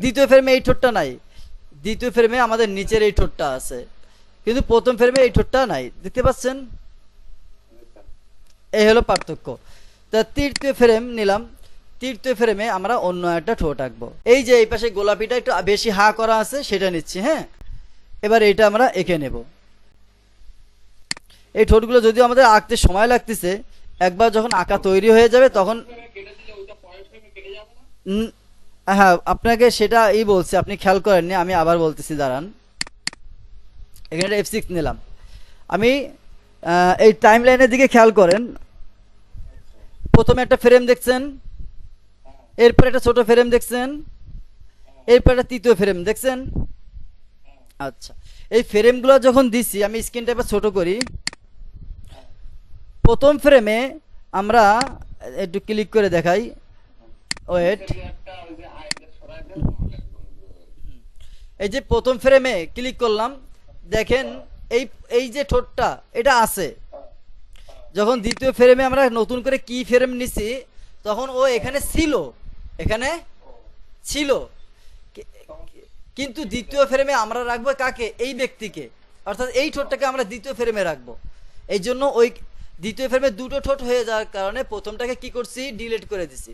দ্বিতীয় ফ্রেমে এই ঠোঁটটা নাই, দ্বিতীয় ফ্রেমে আমাদের নিচের এই ঠোঁটটা আছে, কিন্তু প্রথম ফ্রেমে এই ঠোঁটটা নাই, দেখতে পাচ্ছেন? এই হলো পার্থক্য। তা তৃতীয় ফ্রেম নিলাম, তৃতীয় ফ্রেমে আমরা অন্য একটা ঠোঁট আঁকবো। এই যে এই পাশে গোলাপিটা একটু বেশি হা করা আছে সেটা নিচ্ছি। হ্যাঁ, এবার এইটা আমরা এঁকে নেব। এই ঠোঁটগুলো যদিও আমাদের আঁকতে সময় লাগতেছে, একবার যখন আঁকা তৈরি হয়ে যাবে তখন হ্যাঁ আপনাকে সেটা বলছি, আপনি খেয়াল করেননি, আমি আবার বলতেছি, দাঁড়ান। এখানে F6 নিলাম আমি। এই টাইম লাইনের দিকে খেয়াল করেন, প্রথমে একটা ফ্রেম দেখছেন, এরপর একটা ছোট ফ্রেম দেখছেন, এরপর একটা তৃতীয় ফ্রেম দেখছেন। আচ্ছা, এই ফ্রেমগুলো যখন দিছি, আমি স্ক্রিনটা এবার ছোট করি। প্রথম ফ্রেমে আমরা একটু ক্লিক করে দেখাই, ওয়েট। এই যে প্রথম ফ্রেমে ক্লিক করলাম, দেখেন এই এই যে ঠোঁটটা এটা আছে। যখন দ্বিতীয় ফ্রেমে আমরা নতুন করে কি ফ্রেম নিছি তখন ও এখানে ছিল, এখানে ছিল, কিন্তু দ্বিতীয় ফ্রেমে আমরা রাখবো কাকে? এই ব্যক্তিকে, অর্থাৎ এই ঠোঁটটাকে আমরা দ্বিতীয় ফ্রেমে রাখবো। এই জন্য ওই দ্বিতীয় ফ্রেমে দুটো ঠোঁট হয়ে যাওয়ার কারণে প্রথমটাকে কি করছি? ডিলিট করে দিছি।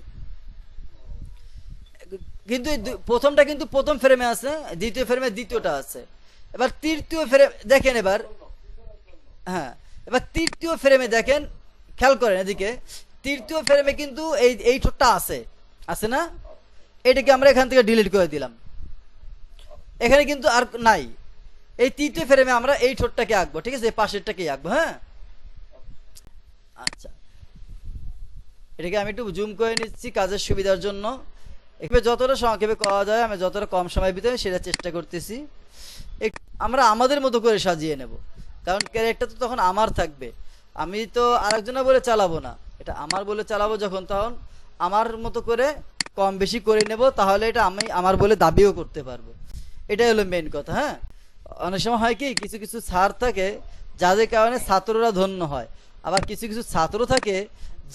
কিন্তু প্রথমটা কিন্তু প্রথম ফ্রেমে আছে, দ্বিতীয় ফ্রেমে দ্বিতীয়টা আছে। এবার তৃতীয় ফ্রেম দেখেন, এবার হ্যাঁ, এবার তৃতীয় ফ্রেমে দেখেন, খেয়াল করেন এদিকে, তৃতীয় ফ্রেমে কিন্তু এই ঠোঁটটা আছে, আছে না? এটাকে আমরা এখান থেকে ডিলিট করে দিলাম, এখানে কিন্তু আর নাই। এই তৃতীয় ফ্রেমে আমরা এই ঠোঁটটাকে আঁকবো, ঠিক আছে? পাশেরটাকে আঁকবো। হ্যাঁ আচ্ছা, এটাকে আমি একটু জুম করে নিচ্ছি কাজের সুবিধার জন্য। এখানে যতটা সংক্ষেপে করা যায় আমি যতটা কম সময়ের ভিতরে সেটা চেষ্টা করতেছি। আমরা আমাদের মতো করে সাজিয়ে নেব, কারণ ক্যারেক্টার তো তখন আমার থাকবে, আমি তো আরেকজনা বলে চালাবো না। এটা আমার বলে চালাবো যখন, তখন আমার মতো করে কম বেশি করে নেব, তাহলে এটা আমি আমার বলে দাবিও করতে পারবো। এটাই হলো মেইন কথা। হ্যাঁ, অনেক সময় হয় কি, কিছু কিছু স্যার থাকে যাদের কারণে ছাত্ররা ধন্য হয়, আবার কিছু কিছু ছাত্র থাকে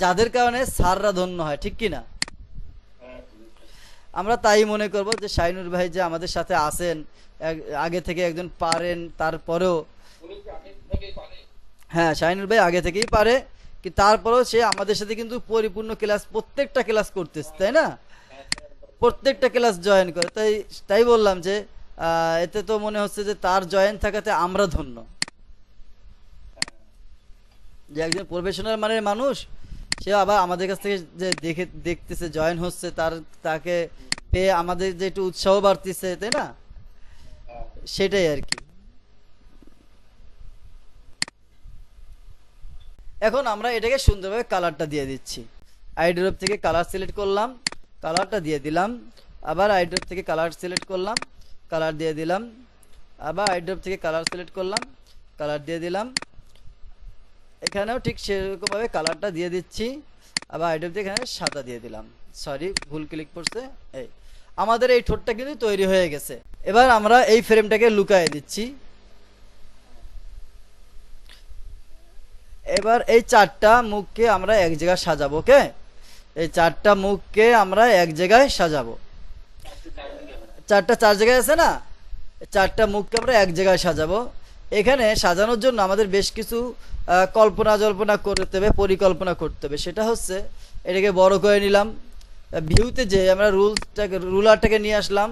যাদের কারণে স্যাররা ধন্য হয়, ঠিক কি না? আমরা তাই মনে করব যে শাইনুর ভাই যে আমাদের সাথে আছেন, আগে থেকে একজন পারেন, তারপরেও হ্যাঁ শাইনুর ভাই আগে থেকেই পারে, কি তারপরেও সে আমাদের সাথে কিন্তু পরিপূর্ণ ক্লাস, প্রত্যেকটা ক্লাস করতেছে, তাই না? প্রত্যেকটা ক্লাস জয়েন করে, তাই তাই বললাম যে এতে তো মনে হচ্ছে যে তার জয়েন থাকাতে আমরা ধন্য, যে একজন প্রফেশনাল মানের মানুষ সে আবার আমাদের কাছ থেকে যে দেখতেছে জয়েন হচ্ছে, তাকে পেয়ে আমাদের যে একটু উৎসাহ বাড়তেছে, তাই না? সেটাই আর কি। এখন আমরা এটাকে সুন্দরভাবে কালারটা দিয়ে দিচ্ছি। আইড্রপ থেকে কালার সিলেক্ট করলাম, কালারটা দিয়ে দিলাম, আবার আইড্রপ থেকে কালার সিলেক্ট করলাম, কালার দিয়ে দিলাম, আবার আইড্রপ থেকে কালার সিলেক্ট করলাম, কালার দিয়ে দিলাম। এখানেও ঠিক সেরকমভাবে কালারটা দিয়ে দিচ্ছি, আবার আইড্রপ থেকে এখানে সাদা দিয়ে দিলাম। সরি, ভুল ক্লিক করছে। এই আমাদের এই ঠোঁটটা কিন্তু তৈরি হয়ে গেছে। এবার আমরা এই ফ্রেমটাকে লুকায়ে দিচ্ছি। এবার এই চারটা মুখকে আমরা এক জায়গায় সাজাবো। ওকে, এই চারটা মুখকে আমরা এক জায়গায় সাজাবো। চারটা চার জায়গায় আছে না, চারটা মুখকে আমরা এক জায়গায় সাজাবো। এখানে সাজানোর জন্য আমাদের বেশ কিছু কল্পনা জল্পনা করতে হবে, পরিকল্পনা করতে হবে। সেটা হচ্ছে, এটাকে বড় করে নিলাম, ভিউতে যে আমরা রুলারটাকে নিয়ে আসলাম,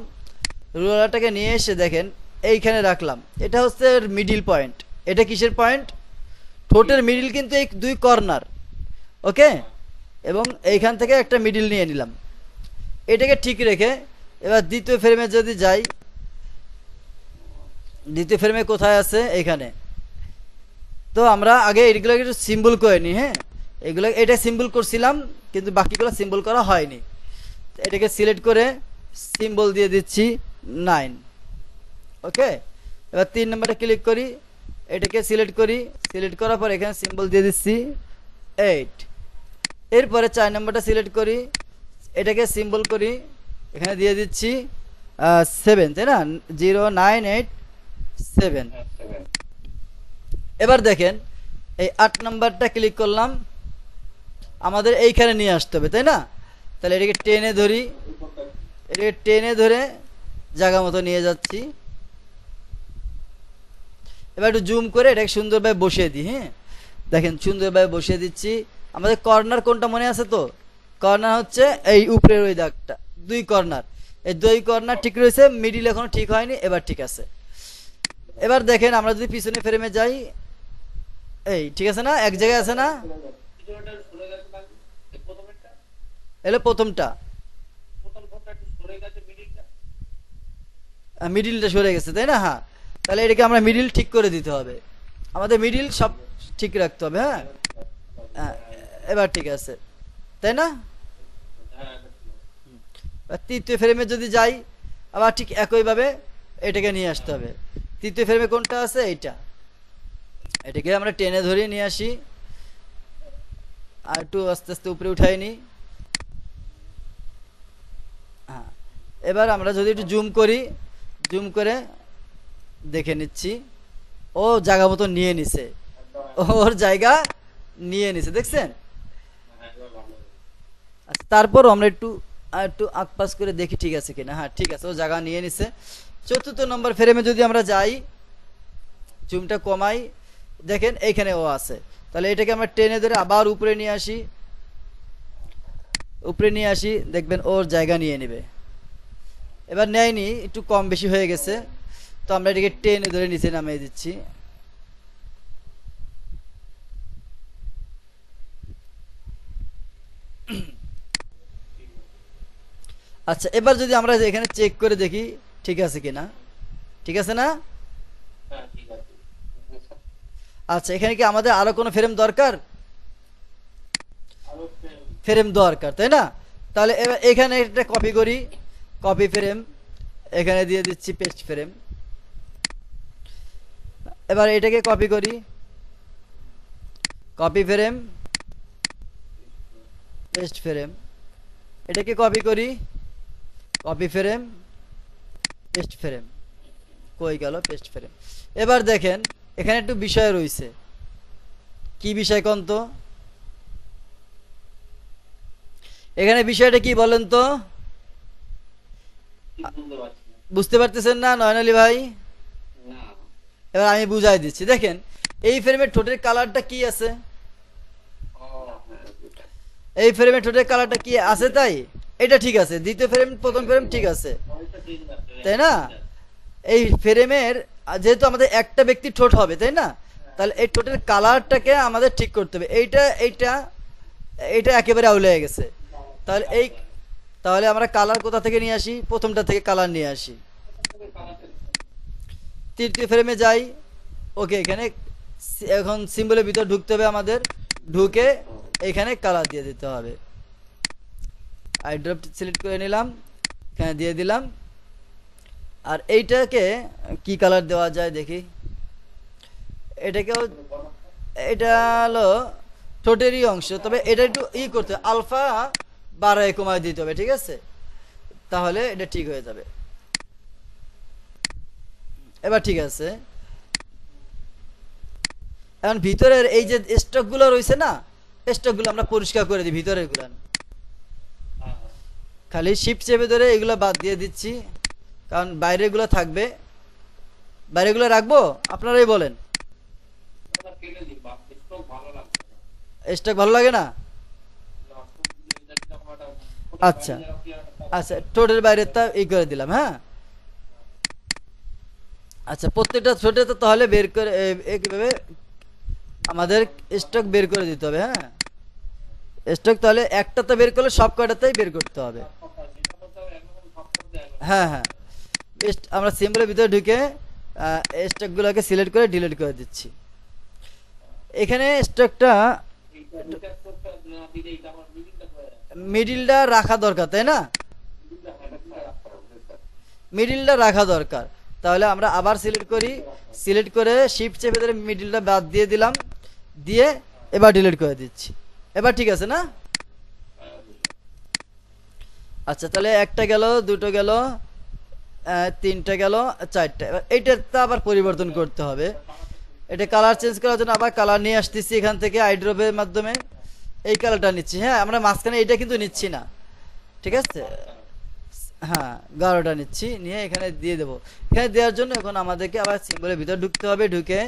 রুলারটাকে নিয়ে এসে দেখেন এইখানে রাখলাম। এটা হচ্ছে মিডিল পয়েন্ট। এটা কিসের পয়েন্ট? ঠোঁটের মিডিল, কিন্তু এই দুই কর্নার। ওকে, এবং এইখান থেকে একটা মিডিল নিয়ে নিলাম। এটাকে ঠিক রেখে এবার দ্বিতীয় ফ্রেমে যদি যাই, দ্বিতীয় ফ্রেমে কোথায় আছে? এইখানে। তো আমরা আগে এইগুলোকে একটু সিম্বল করে নিই। হ্যাঁ, এগুলো এটা সিম্বল করছিলাম, কিন্তু বাকিগুলো সিম্বল করা হয়নি। এটাকে সিলেক্ট করে সিম্বল দিয়ে দিচ্ছি 9। ওকে, এবার 3 নম্বরে ক্লিক করি, এটাকে সিলেক্ট করি, সিলেক্ট করার পর এখানে সিম্বল দিয়ে দিচ্ছি 8। এরপরে 4 নম্বরটা সিলেক্ট করি, এটাকে সিম্বল করি, এখানে দিয়ে দিচ্ছি 7, তাই না? 0987। এবার দেখেন এই 8 নম্বরটা ক্লিক করলাম, আমাদের এইখানে নিয়ে আসতে হবে, তাই না? তাহলে এটাকে টেনে ধরি, এটাকে টেনে ধরে জায়গা মতো নিয়ে যাচ্ছি। এবার একটু জুম করে এটাকে সুন্দরভাবে বসিয়ে দিই। হ্যাঁ, দেখেন সুন্দরভাবে বসিয়ে দিচ্ছি। আমাদের কর্নার কোনটা মনে আছে তো? কর্নার হচ্ছে এই উপরের ওই দাগটা, 2 কর্নার। এই 2 কর্নার ঠিক রয়েছে, মিডিল এখনো ঠিক হয়নি, এবার ঠিক আছে। এবার দেখেন আমরা যদি পিছনে ফ্রেমে যাই, এই ঠিক আছে না? এক জায়গায় আছে না? এলো প্রথমটা, মিডিলটা সরে গেছে, তাই না? হ্যাঁ, তাহলে এটাকে আমরা মিডিল ঠিক করে দিতে হবে, আমাদের মিডিল সব ঠিক রাখতে হবে। হ্যাঁ, এবার ঠিক আছে, তাই না? তৃতীয় ফ্রেমে যদি যাই, আবার ঠিক একইভাবে এটাকে নিয়ে আসতে হবে। তৃতীয় ফ্রেমে কোনটা আছে? এইটা। এটাকে আমরা টেনে ধরে নিয়ে আসি, আর একটু আস্তে আস্তে উপরে উঠাই নি। হ্যাঁ, এবার আমরা যদি একটু জুম করি, জুম করে দেখে নিচ্ছি, ও জায়গা মতো নিয়ে নিছে, ওর জায়গা নিয়ে নিছে, দেখছেন? আচ্ছা, তারপর আমরা একটু একটু আকপাস করে দেখি ঠিক আছে কিনা। হ্যাঁ, ঠিক আছে, ও জায়গা নিয়ে নিছে। চতুর্থ নম্বর ফ্রেমে যদি আমরা যাই, জুমটা কমাই, দেখেন এইখানে ও আছে। তাহলে এটাকে আমরা টেনে ধরে আবার উপরে নিয়ে আসি, উপরে নিয়ে আসি, দেখবেন ওর জায়গা নিয়ে নেবে। এবার নেয়নি, একটু কম বেশি হয়ে গেছে, তো আমরা এটাকে টেনে ধরে নিচে নামিয়ে দিচ্ছি। আচ্ছা, এবার যদি আমরা এখানে চেক করে দেখি ঠিক আছে কিনা, ঠিক আছে না? আচ্ছা, এখানে কি আমাদের আরো কোনো ফ্রেম দরকার? ফ্রেম দরকার, তাই না? তাহলে এবার এখানে একটা কপি করি, কপি ফ্রেম, এখানে দিয়ে দিচ্ছি পেস্ট ফ্রেম। এবার এটাকে কপি করি, কপি ফ্রেম, পেস্ট ফ্রেম, এটাকে কপি করি, কপি ফ্রেম, পেস্ট ফ্রেম, কই গেল পেস্ট ফ্রেম। এবার দেখেন এখানে একটু বিষয় রয়েছে, কি বিষয় কোন তো, এখানে বিষয়টা কি বলেন তো, বুঝতে পারতেছেন না নয়ন আলী ভাই? না। এবার আমি বুঝাই দিচ্ছি, দেখেন এই ফ্রেমের ঠোঁটের কালারটা কি আছে, ও হ্যাঁ, বুঝতে এই ফ্রেমের ঠোঁটের কালারটা কি আছে, তাই এটা ঠিক আছে, দ্বিতীয় ফ্রেম প্রথম ফ্রেম ঠিক আছে, তাই না? এই ফ্রেমের যেহেতু আমাদের একটা ব্যক্তির ঠোঁট হবে, তাই না, তাহলে এই ঠোঁটের কালারটাকে আমাদের ঠিক করতে হবে, এইটা এইটা এইটা একেবারে আউলে হয়ে গেছে, তাহলে তাহলে আমরা কালার কোথা থেকে নিয়ে আসি, প্রথমটা থেকে কালার নিয়ে আসি, তৃতীয় ফ্রেমে যাই, ওকে এখানে এখন সিম্বলের ভিতর ঢুকতে হবে আমাদের, ঢুকে এখানে কালার দিয়ে দিতে হবে, আই ড্রপ সিলেক্ট করে নিলাম, এখানে দিয়ে দিলাম। আর এইটাকে কি কালার দেওয়া যায় দেখি, এটাকেও, এটা হলো ঠোঁটেরই অংশ, তবে এটা একটু করতে হবে, আলফা বাড়ায় কমায় দিতে হবে, ঠিক আছে, তাহলে এটা ঠিক হয়ে যাবে। এবার ঠিক আছে, এখন ভিতরের এই যে স্টক গুলো রয়েছে না, স্টক গুলো আমরা পরিষ্কার করে দিই, ভিতরের গুলো খালি শিফট চেপে ধরে এগুলো বাদ দিয়ে দিচ্ছি, কারণ বাইরের গুলো থাকবে, বাইরের গুলো রাখবো, আপনারাই বলেন। স্টক ভালো লাগে না? আচ্ছা আচ্ছা, ঠোঁটের বাইরে তা করে দিলাম, হ্যাঁ। আচ্ছা, প্রত্যেকটা ঠোঁটে তো তাহলে বের করে কিভাবে আমাদের স্টক বের করে দিতে হবে, হ্যাঁ, স্টক তাহলে একটা তো বের করলে সব কয়টাতেই বের করতে হবে, হ্যাঁ হ্যাঁ। আমরা সিম্বলের ভিতরে ঢুকে স্টক গুলোকে সিলেক্ট করে ডিলিট করে দিচ্ছি, এখানে স্টকটা মিডিলটা রাখা দরকার, তাই না, মিডিলটা রাখা দরকার, তাহলে আমরা আবার সিলেক্ট করি, সিলেক্ট করে শিফট চেপে ধরে মিডিলটা বাদ দিয়ে দিলাম, দিয়ে এবার ডিলিট করে দিচ্ছি, এবার ঠিক আছে না? আচ্ছা, তাহলে একটা গেল, দুটো গেল, তিনটা গেল, চারটা, এবার এইটা আবার পরিবর্তন করতে হবে, এটা কালার চেঞ্জ করার জন্য আবার কালার নিয়ে আসতেছি, এখান থেকে আইড্রপের মাধ্যমে এই কালারটা নিচ্ছি, হ্যাঁ, আমরা মাঝখানে এটা কিন্তু নিচ্ছি না, ঠিক আছে, হ্যাঁ, গাঢ়টা নিচ্ছি, নিয়ে এখানে দিয়ে দেবো, এখানে দেওয়ার জন্য এখন আমাদেরকে আবার সিম্বলের ভিতর ঢুকতে হবে, ঢুকে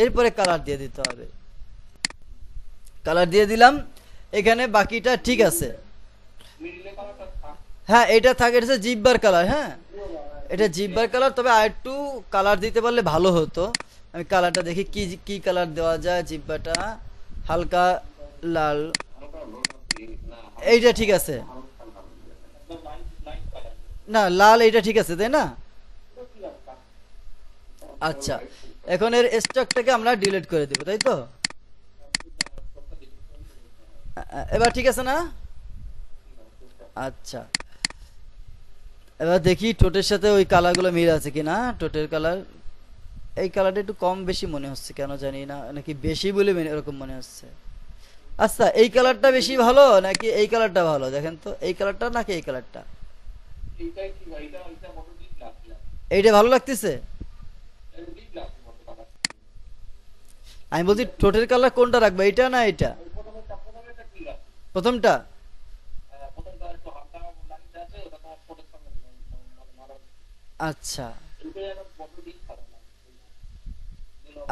এরপরে কালার দিয়ে দিতে হবে, কালার দিয়ে দিলাম, এখানে বাকিটা ঠিক আছে, হ্যাঁ এটা থাকে, এটা হচ্ছে জিব্বার কালার, হ্যাঁ এটা জিব্বার কালার, তবে আর একটু কালার দিতে পারলে ভালো হতো, আমি কালারটা দেখি কি কি কালার দেওয়া যায়, জিব্বাটা হালকা লাল, এইটা ঠিক আছে, না লাল এইটা ঠিক আছে, তাই না? আচ্ছা, এখন এর স্টকটাকে আমরা ডিলিট করে দেব, তাই তো, এবার ঠিক আছে না? আচ্ছা, এবার দেখি ঠোঁটের সাথে ওই কালারগুলো মিল আছে কিনা, ঠোঁটের কালার, এই কালারটা একটু কম বেশি মনে হচ্ছে, কেন জানি না, নাকি বেশি বলে এরকম মনে হচ্ছে। আচ্ছা, এই কালারটা বেশি ভালো নাকি এই কালারটা ভালো, দেখেন তো, এই কালারটা নাকি এই কালারটা, এইটা ভালো লাগতেছে, আমি বলছি ঠোঁটের কালার কোনটা রাখবো, এইটা না এইটা, প্রথমটা, আচ্ছা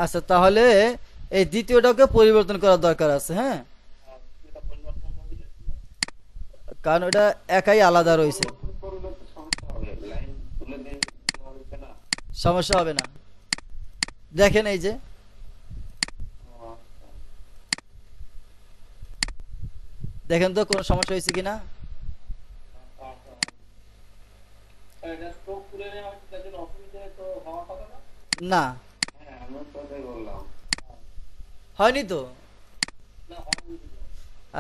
আচ্ছা, তাহলে এই দ্বিতীয়টাকে পরিবর্তন করার দরকার আছে, হ্যাঁ, কারণ ওটা একাই আলাদা রয়েছে, সমস্যা হবে না, দেখেন এই যে, দেখেন তো কোনো সমস্যা হয়েছে কিনা, না হয়নি তো,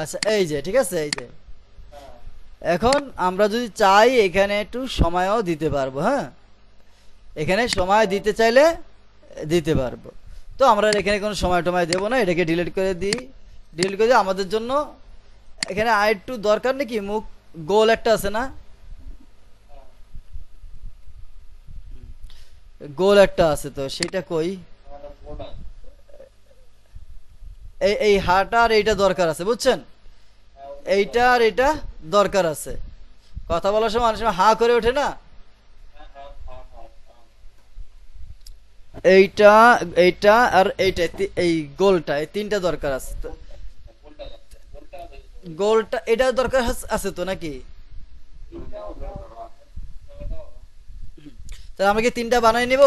আচ্ছা এই যে ঠিক আছে, এই যে এখন আমরা যদি চাই এখানে একটু সময়ও দিতে পারবো, হ্যাঁ, এখানে সময় দিতে চাইলে দিতে পারবো, তো আমরা এখানে কোনো সময় টময় দেবো না, এটাকে ডিলিট করে দিই, ডিলিট করে দিয়ে আমাদের জন্য এখানে আর একটু দরকার নাকি, মুখ গোল একটা আছে না, গোল একটা আছে তো সেটা কই? এই হাটা আর এইটা দরকার আছে, বুঝছেন? এইটা আর এটা দরকার আছে। কথা বলার সময় অনেক সময় হা করে ওঠে না, এইটা এইটা আর এইটা, এই গোলটা, এই তিনটা দরকার আছে তো। গোলটা এটা দরকার আছে তো নাকি? তাহলে আমরা কি তিনটা বানাই নিব?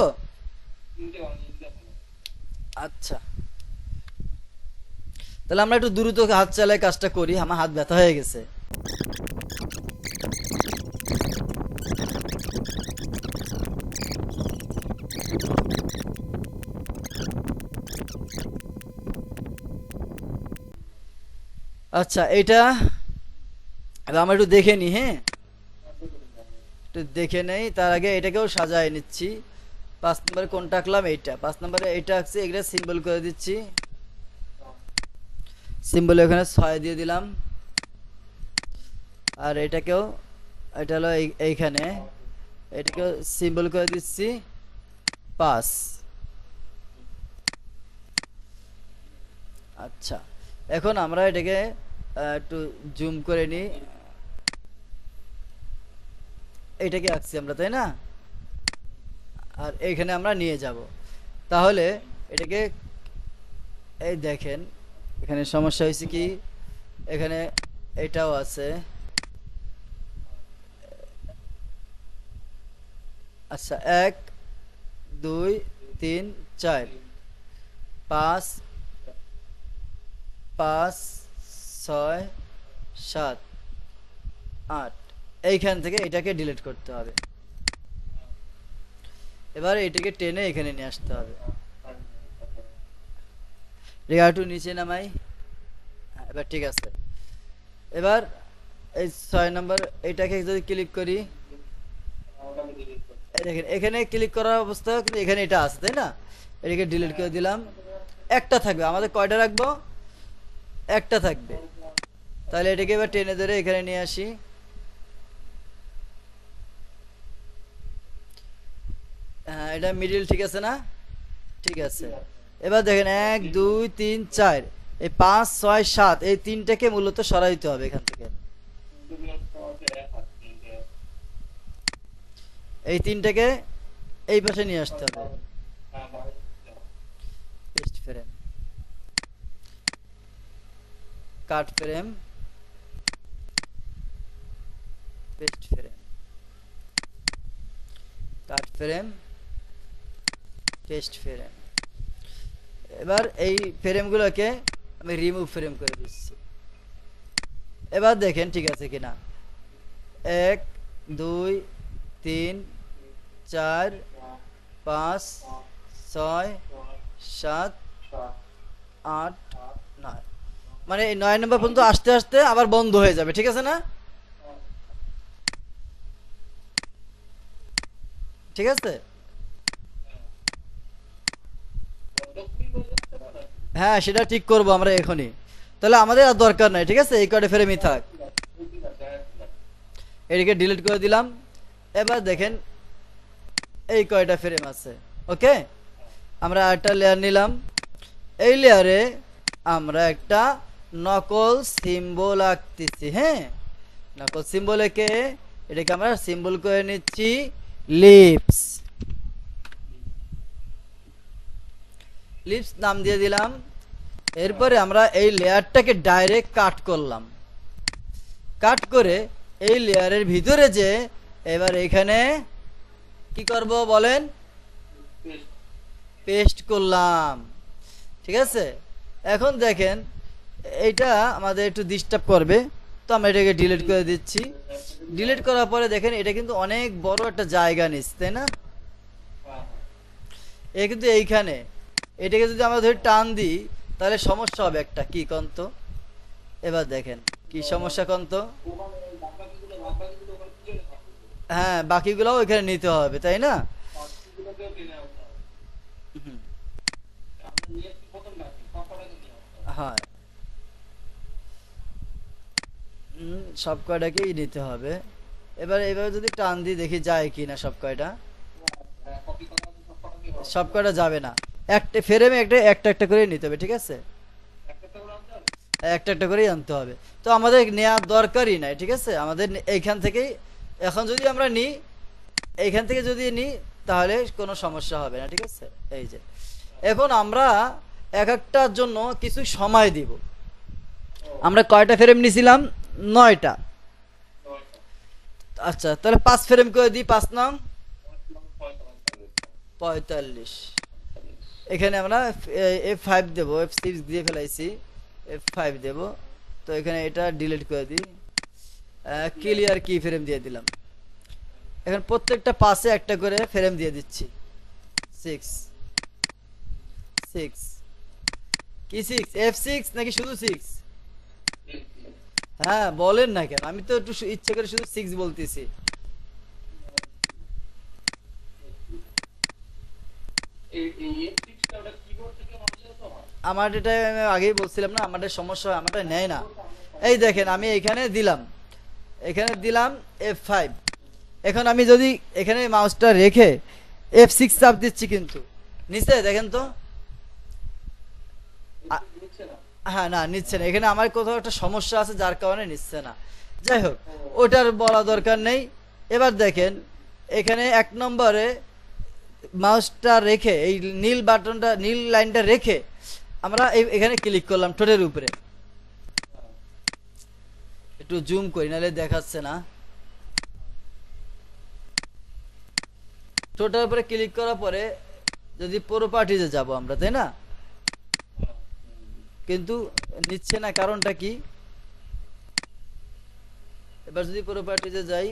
আচ্ছা, তাহলে আমরা একটু দ্রুত হাত চালায় কাজটা করি, আমার হাত ব্যথা হয়ে গেছে। আচ্ছা, এটা এবার আমরা একটু দেখে নি, হ্যাঁ একটু দেখে নেই, তার আগে এটাকেও সাজায় নিচ্ছি। 5 নম্বরে কোনটা আঁকলাম? এইটা 5 নম্বরে এইটা আঁকছি, এগুলো সিম্বল করে দিচ্ছি। সিম্বল এখানে 6 দিয়ে দিলাম, আর এটাকেও, এটা হলো এইখানে, এটাকেও সিম্বল করে দিচ্ছি 5। আচ্ছা, এখন আমরা এটাকে একটু জুম করে নিই। এটাকে আঁকছি আমরা, তাই না? আর এইখানে আমরা নিয়ে যাব, তাহলে এটাকে, এই দেখেন এখানে সমস্যা হয়েছে কি, এখানে এটাও আছে। আচ্ছা, 1 2 3 4 5 5 6 7 8, এইখান থেকে এটাকে ডিলিট করতে হবে। এবার এটাকে টেনে এখানে নিয়ে আসতে হবে। রেখা একটু নিচে নামাই। হ্যাঁ, এবার ঠিক আছে। এবার এই 6 নম্বর এটাকে যদি ক্লিক করি, এই দেখেন এখানে ক্লিক করার অবস্থা, কিন্তু এখানে এটা আছে, তাই না? এটাকে ডিলিট করে দিলাম। একটা থাকবে, আমাদের কয়টা রাখবো? একটা থাকবে। তাহলে এটাকে এবার টেনে ধরে এখানে নিয়ে আসি। হ্যাঁ, এটা মিডিল, ঠিক আছে না? ঠিক আছে। এবার দেখেন 1 2 3 4, এই 5 6 7, এই তিনটাকে মূলত সরাই দিতে হবে এখান থেকে। এই তিনটাকে এই পাশে নিয়ে আসতে হবে। পেস্ট ফ্রেম, কাট ফ্রেম, পেস্ট ফ্রেম, কাট ফ্রেম, পেস্ট ফ্রেম। এবার এই ফ্রেমগুলোকে আমি রিমুভ ফ্রেম করে দিচ্ছি। এবার দেখেন ঠিক আছে কিনা। 1 2 3 4 5 6 7 8 9, মানে এই 9 নম্বর পর্যন্ত আসতে আসতে আবার বন্ধ হয়ে যাবে, ঠিক আছে না? ঠিক আছে। হ্যাঁ, সেটা ঠিক করব আমরা এখনই। তাহলে আমাদের আর দরকার নাই, ঠিক আছে, এই কয়টা ফ্রেমই থাক। এটাকে ডিলিট করে দিলাম। এবার দেখেন এই কয়টা ফ্রেম আছে। ওকে, আমরা একটা লেয়ার নিলাম। এই লেয়ারে আমরা একটা নকল সিম্বল আঁকতেছি। হ্যাঁ, নকল সিম্বল এঁকে এটাকে আমরা সিম্বল করে নিচ্ছি লিপস। লিপস নাম দিয়ে দিলাম। এরপরে আমরা এই লেয়ারটাকে ডাইরেক্ট কাট করলাম। কাট করে এই লেয়ারের ভিতরে যে এবার এখানে কি করব বলেন? পেস্ট করলাম, ঠিক আছে। এখন দেখেন এইটা আমাদের একটু ডিস্টার্ব করবে, তো আমরা এটাকে ডিলিট করে দিচ্ছি। ডিলিট করার পরে দেখেন এটা কিন্তু অনেক বড় একটা জায়গা নিচ্ছে, তাই না? এ কিন্তু এইখানে, এটাকে যদি আমরা ধরে টান দিই তাহলে সমস্যা হবে একটা, কি কন্ত? এবার দেখেন কি সমস্যা কন্ত। হ্যাঁ, বাকিগুলোও এখানে নিতে হবে, তাই না? হুম, হ্যাঁ। সব কয়টাকেই নিতে হবে। এবার এভাবে যদি টান দিয়ে দেখি যায় কি না সব কয়টা। কপি করা সব কটা কি হবে? সব কয়টা যাবে না, একটা ফ্রেমে একটা একটা একটা করে নিতে হবে, ঠিক আছে? একটা করে আনতে হবে? একটা একটা করেই আনতে হবে। তো আমাদের নেওয়ার দরকারই নাই, ঠিক আছে? আমাদের এইখান থেকেই এখন যদি আমরা নিই, এইখান থেকে যদি নিই তাহলে কোনো সমস্যা হবে না, ঠিক আছে? এই যে এখন আমরা এক একটার জন্য কিছু সময় দিব। আমরা কয়টা ফ্রেম নিছিলাম? 9টা। নয়টা। আচ্ছা, তাহলে 5 ফ্রেম করে দিই, 5 নং পঁয়তাল্লিশ। 45। এখানে আমরা F5 দেবো, F6 দিয়ে ফেলাইছি, F5 দেব। তো এখানে এটা ডিলিট করে দিই, ক্লিয়ার কি ফ্রেম দিয়ে দিলাম। এখন প্রত্যেকটা পাশে একটা করে ফ্রেম দিয়ে দিচ্ছি। 6 6 কি 6 F6 নাকি শুধু 6? হ্যাঁ বলেন না কেন, আমি তো একটু ইচ্ছে করে শুধু 6 বলতেছি। এই F6 টা ওটা কিবোর্ড থেকে মারলে তো হয়? আমার এটা আমি আগেই বলছিলাম না, আমাদের সমস্যা হয়, আমারটা নেয় না। এই দেখেন আমি এখানে দিলাম, এখানে দিলাম F5। এখন আমি যদি এখানে মাউসটা রেখে F6 চাপ দিচ্ছি, কিন্তু নিচে দেখেন তো। নিচ্ছে না? হ্যাঁ না, নিচ্ছে না। এখানে আমার কোথাও একটা সমস্যা আছে যার কারণে নিচ্ছে না। যাই হোক, ওটার বলা দরকার নেই। এবার দেখেন এখানে 1 নম্বরে মাউসটা রেখে এই নীল বাটনটা, নীল লাইনটা রেখে আমরা এখানে ক্লিক করলাম ঠোঁটের উপরে। একটু জুম করি নাহলে দেখাচ্ছে না। ঠোঁটের উপরে ক্লিক করার পরে যদি প্রপার্টিজে যাব আমরা, তাই না? কিন্তু নিচ্ছে না, কারণটা কি? এবার যদি প্রপার্টিজে যাই,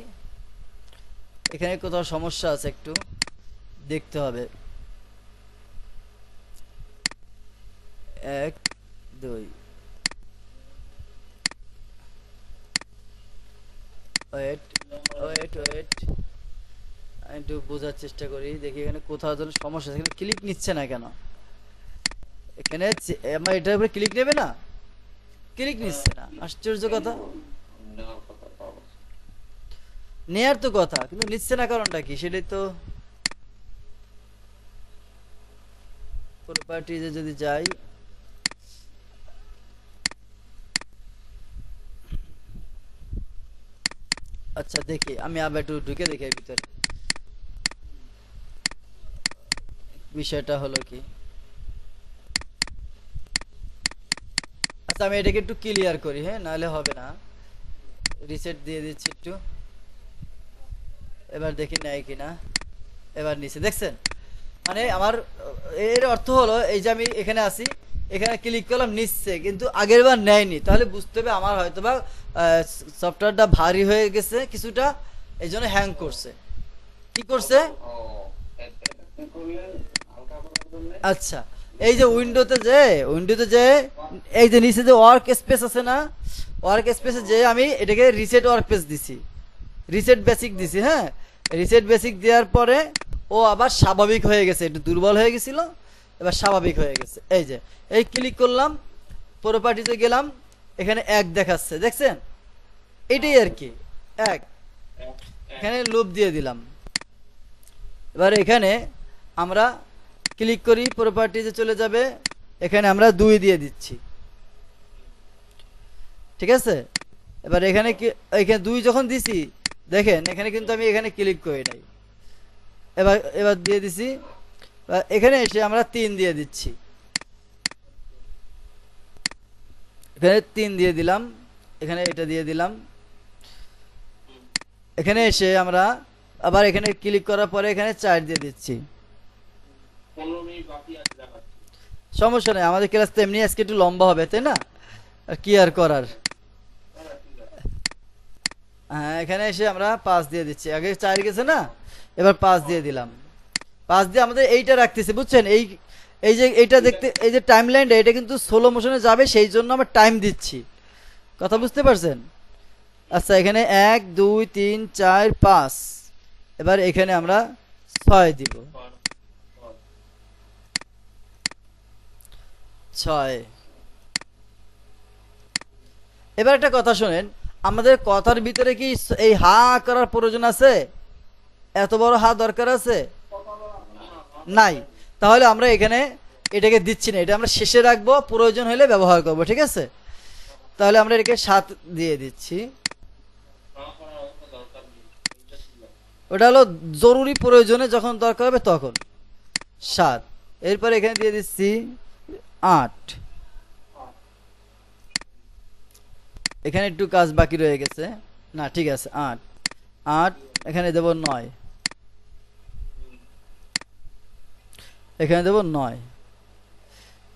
এখানে কোথাও সমস্যা আছে, একটু দেখতে হবে। 1 2 ওয়েট ওয়েট ওয়েট, আমি একটু বোঝার চেষ্টা করি, দেখি এখানে কোথাও যেন সমস্যা আছে। এখানে ক্লিক নিচ্ছে না কেন? এখানে আমার এটার উপরে ক্লিক নেবে না, ক্লিক নিচ্ছে না, আশ্চর্য কথা। নেওয়ার কথা তো অবশ্যই। নেয়ার তো কথা, কিন্তু নিচ্ছে না, কারণটা কি সেটাই তো। প্রপার্টিজে যদি যাই, আচ্ছা দেখি, আমি আবার একটু ঢুকে দেখি এর ভিতরে বিষয়টা হলো কি। আচ্ছা আমি এটাকে একটু ক্লিয়ার করি, হ্যাঁ, নাহলে হবে না। রিসেট দিয়ে দিচ্ছি একটু, এবার দেখি নেয় কিনা। এবার নিচে দেখছেন, মানে আমার এর অর্থ হলো এই যে আমি এখানে আসি, এখানে ক্লিক করলাম, নিচ্ছে, কিন্তু আগের বার নেয়নি। তাহলে বুঝতে হবে আমার হয়তোবা সফটওয়্যারটা ভারী হয়ে গেছে কিছুটা, এই জন্য হ্যাং করছে। কি করছে? ও, এটা কি করলেন হালকা করার জন্য? আচ্ছা, এই যে উইন্ডোতে যে এই যে নিচে যে ওয়ার্ক স্পেস আছে না, ওয়ার্ক স্পেসে যে আমি এটাকে রিসেট ওয়ার্ক পেজ দিছি, রিসেট বেসিক দিছি। হ্যাঁ, রিসেট বেসিক দেওয়ার পরে ও আবার স্বাভাবিক হয়ে গেছে, একটু দুর্বল হয়ে গেছিল, এবার স্বাভাবিক হয়ে গেছে। এই যে এই ক্লিক করলাম, প্রপার্টিতে গেলাম, এখানে 1 দেখাচ্ছে, দেখছেন? এটাই আর কি 1। এখানে লুপ দিয়ে দিলাম। এবার এখানে আমরা ক্লিক করি, প্রপার্টিজে চলে যাবে, এখানে আমরা 2 দিয়ে দিচ্ছি, ঠিক আছে? এবার এখানে এখানে 2 যখন দিছি, দেখেন এখানে কিন্তু আমি এখানে ক্লিক করি নাই। এবার এবার দিয়ে দিছি, এখানে এসে আমরা 3 দিয়ে দিচ্ছি, এখানে 3 দিয়ে দিলাম, এখানে এটা দিয়ে দিলাম। এখানে এসে আমরা আবার এখানে ক্লিক করার পরে এখানে 4 দিয়ে দিচ্ছি। 15 মিনিট বাকি আছে দেখাচ্ছি। সমস্যা নেই, আমাদের ক্লাস তো এমনি আজকে একটু লম্বা হবে, তাই না? আর কি আর করার। হ্যাঁ ঠিক আছে। হ্যাঁ, এখানে এসে আমরা 5 দিয়ে দিচ্ছি, আগে 4 গেছে না, এবার 5 দিয়ে দিলাম। 5 দিয়ে আমাদের এইটা রাখতেছে, বুঝছেন? এই এই যে এইটা দেখতে, এই যে টাইম লাইনটা, এটা কিন্তু স্লো মোশনে যাবে, সেই জন্য আমরা টাইম দিচ্ছি। কথা বুঝতে পারছেন? আচ্ছা, এখানে 1 2 3 4 5, এবার এখানে আমরা 6 দিব। 6। এবার একটা কথা শোনেন, আমাদের কথার ভিতরে কি এই হা করার প্রয়োজন আছে? এত বড় হা দরকার আছে? নাই। তাহলে আমরা এখানে এটাকে দিচ্ছি না, এটা আমরা শেষে রাখবো, প্রয়োজন হলে ব্যবহার করব, ঠিক আছে? তাহলে আমরা এটাকে 7 দিয়ে দিচ্ছি। ওটা হলো জরুরি প্রয়োজনে যখন দরকার হবে তখন 7। এরপর এখানে দিয়ে দিচ্ছি 8। এখানে একটু কাজ বাকি রয়ে গেছে, না ঠিক আছে 8 8। এখানে দেব 9, এখানে দেব 9।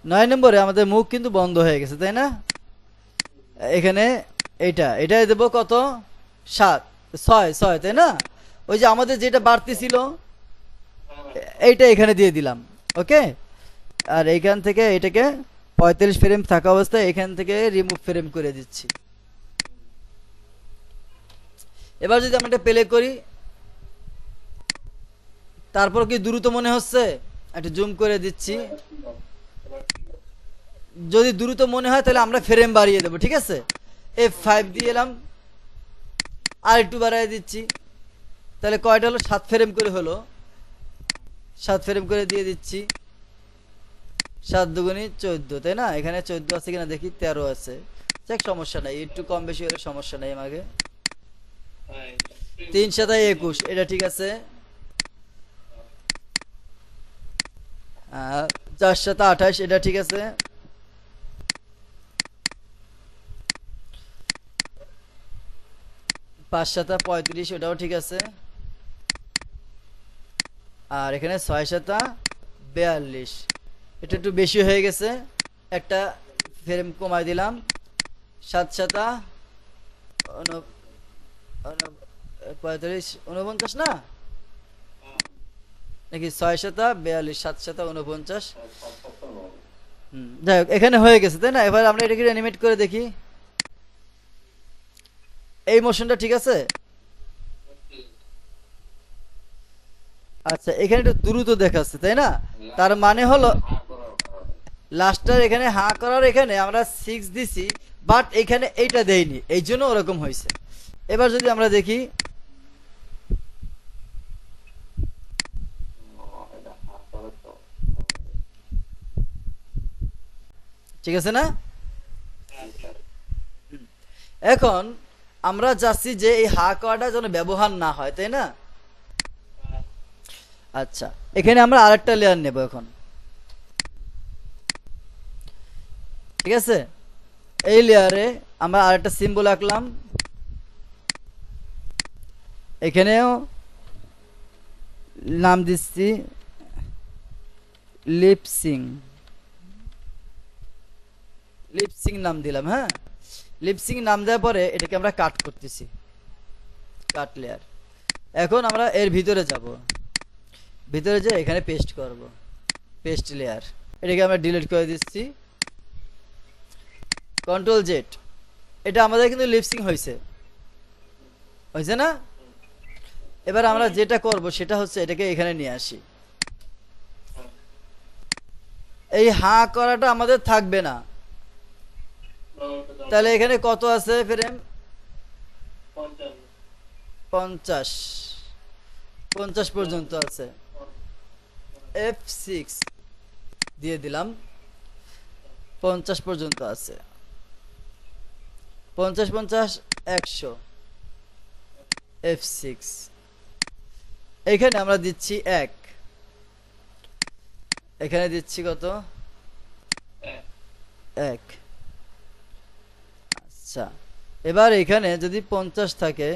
9 নম্বরে আমাদের মুখ কিন্তু বন্ধ হয়ে গেছে, তাই না? এখানে এটাই দেব কত? 7 6 6, তাই না? ওই যে আমাদের যেটা বাড়তি ছিল এইটা এখানে দিয়ে দিলাম, ওকে। আর এইখান থেকে এটাকে 45 ফ্রেম থাকা অবস্থায় এখান থেকে রিমুভ ফ্রেম করে দিচ্ছি। এবার যদি আমরা এটা প্লে করি, তারপর কি দ্রুত মনে হচ্ছে? একটু জুম করে দিচ্ছি। যদি দ্রুত মনে হয় তাহলে আমরা ফ্রেম বাড়িয়ে দেবো, ঠিক আছে? F5 দিয়ে এলাম, আর একটু বাড়িয়ে দিচ্ছি। তাহলে কয়টা হলো? 7 ফ্রেম করে হলো। 7 ফ্রেম করে দিয়ে দিচ্ছি। 7 দুগুণী 14, তাই না? এখানে 14 আছে কিনা দেখি, 13 আছে। দেখ সমস্যা নাই, একটু কম বেশি হলে সমস্যা নাই। আমাকে 3 7 21, এটা ঠিক আছে। 4 7 28, এটা ঠিক আছে। 5 7 35, ওটাও ঠিক আছে। আর এখানে 6 7 42, এটা একটু বেশি হয়ে গেছে, একটা ফ্রেম কমাই দিলাম। 7 7 35 49 না নাকি? 6 7 42, 7 7 49। যাই হোক, এখানে হয়ে গেছে, তাই না? এবার আমরা এটাকে অ্যানিমেট করে দেখি। এই মোশনটা ঠিক আছে। আচ্ছা, এখানে একটু দ্রুত দেখাচ্ছে, তাই না? তার মানে হলো লাস্টার এখানে হা করার এখানে আমরা 6 দিছি, বাট এখানে এইটা দেইনি, এই জন্য ওরকম হয়েছে। এবার যদি আমরা দেখি, ঠিক আছে না? এখন আমরা চাচ্ছি যে এই হা করাটা যেন ব্যবহার না হয়, তাই না? আচ্ছা, এখানে আমরা আরেকটা লেয়ার নেব এখন, ঠিক আছে? এই লেয়ারে আমরা আরেকটা সিম্বল আঁকলাম। এখানেও নাম দিচ্ছি লিপসিং। লিপসিং নাম দিলাম, হ্যাঁ। লিপসিং নাম দেওয়ার পরে এটাকে আমরা কাট করতেছি, কাট লেয়ার। এখন আমরা এর ভিতরে যাব, ভিতরে যে এখানে পেস্ট করব, পেস্ট লেয়ার। এটাকে আমরা ডিলিট করে দিচ্ছি, কন্ট্রোল জেড। এটা আমাদের কিন্তু লিপসিং হয়েছে, হয়েছে না? এবার আমরা যেটা করব সেটা হচ্ছে এটাকে এখানে নিয়ে আসি। এই হা করাটা আমাদের থাকবে না। তাহলে এখানে কত আছে ফ্রেম? 50 50 পর্যন্ত আছে। F6 দিয়ে দিলাম, 50 পর্যন্ত আছে। 50 50 100, F6। এখানে আমরা দিচ্ছি 1, এখানে দিচ্ছি কত? 1। আচ্ছা, এবার এখানে যদি 50 থাকে,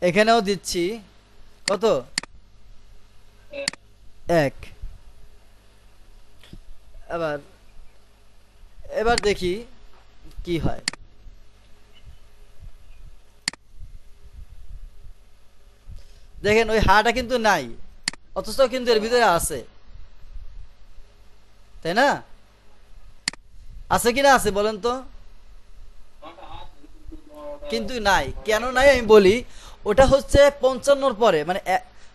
এখানেও দিচ্ছি কত? 1। এবার দেখি কি হয়। দেখেন ওই হাটা কিন্তু নাই, অথচ কিন্তু এর ভিতরে আছে, তাই না? আছে কি না আছে বলেন তো? কিন্তু নাই, কেন নাই আমি বলি। ওটা হচ্ছে 55 পরে, মানে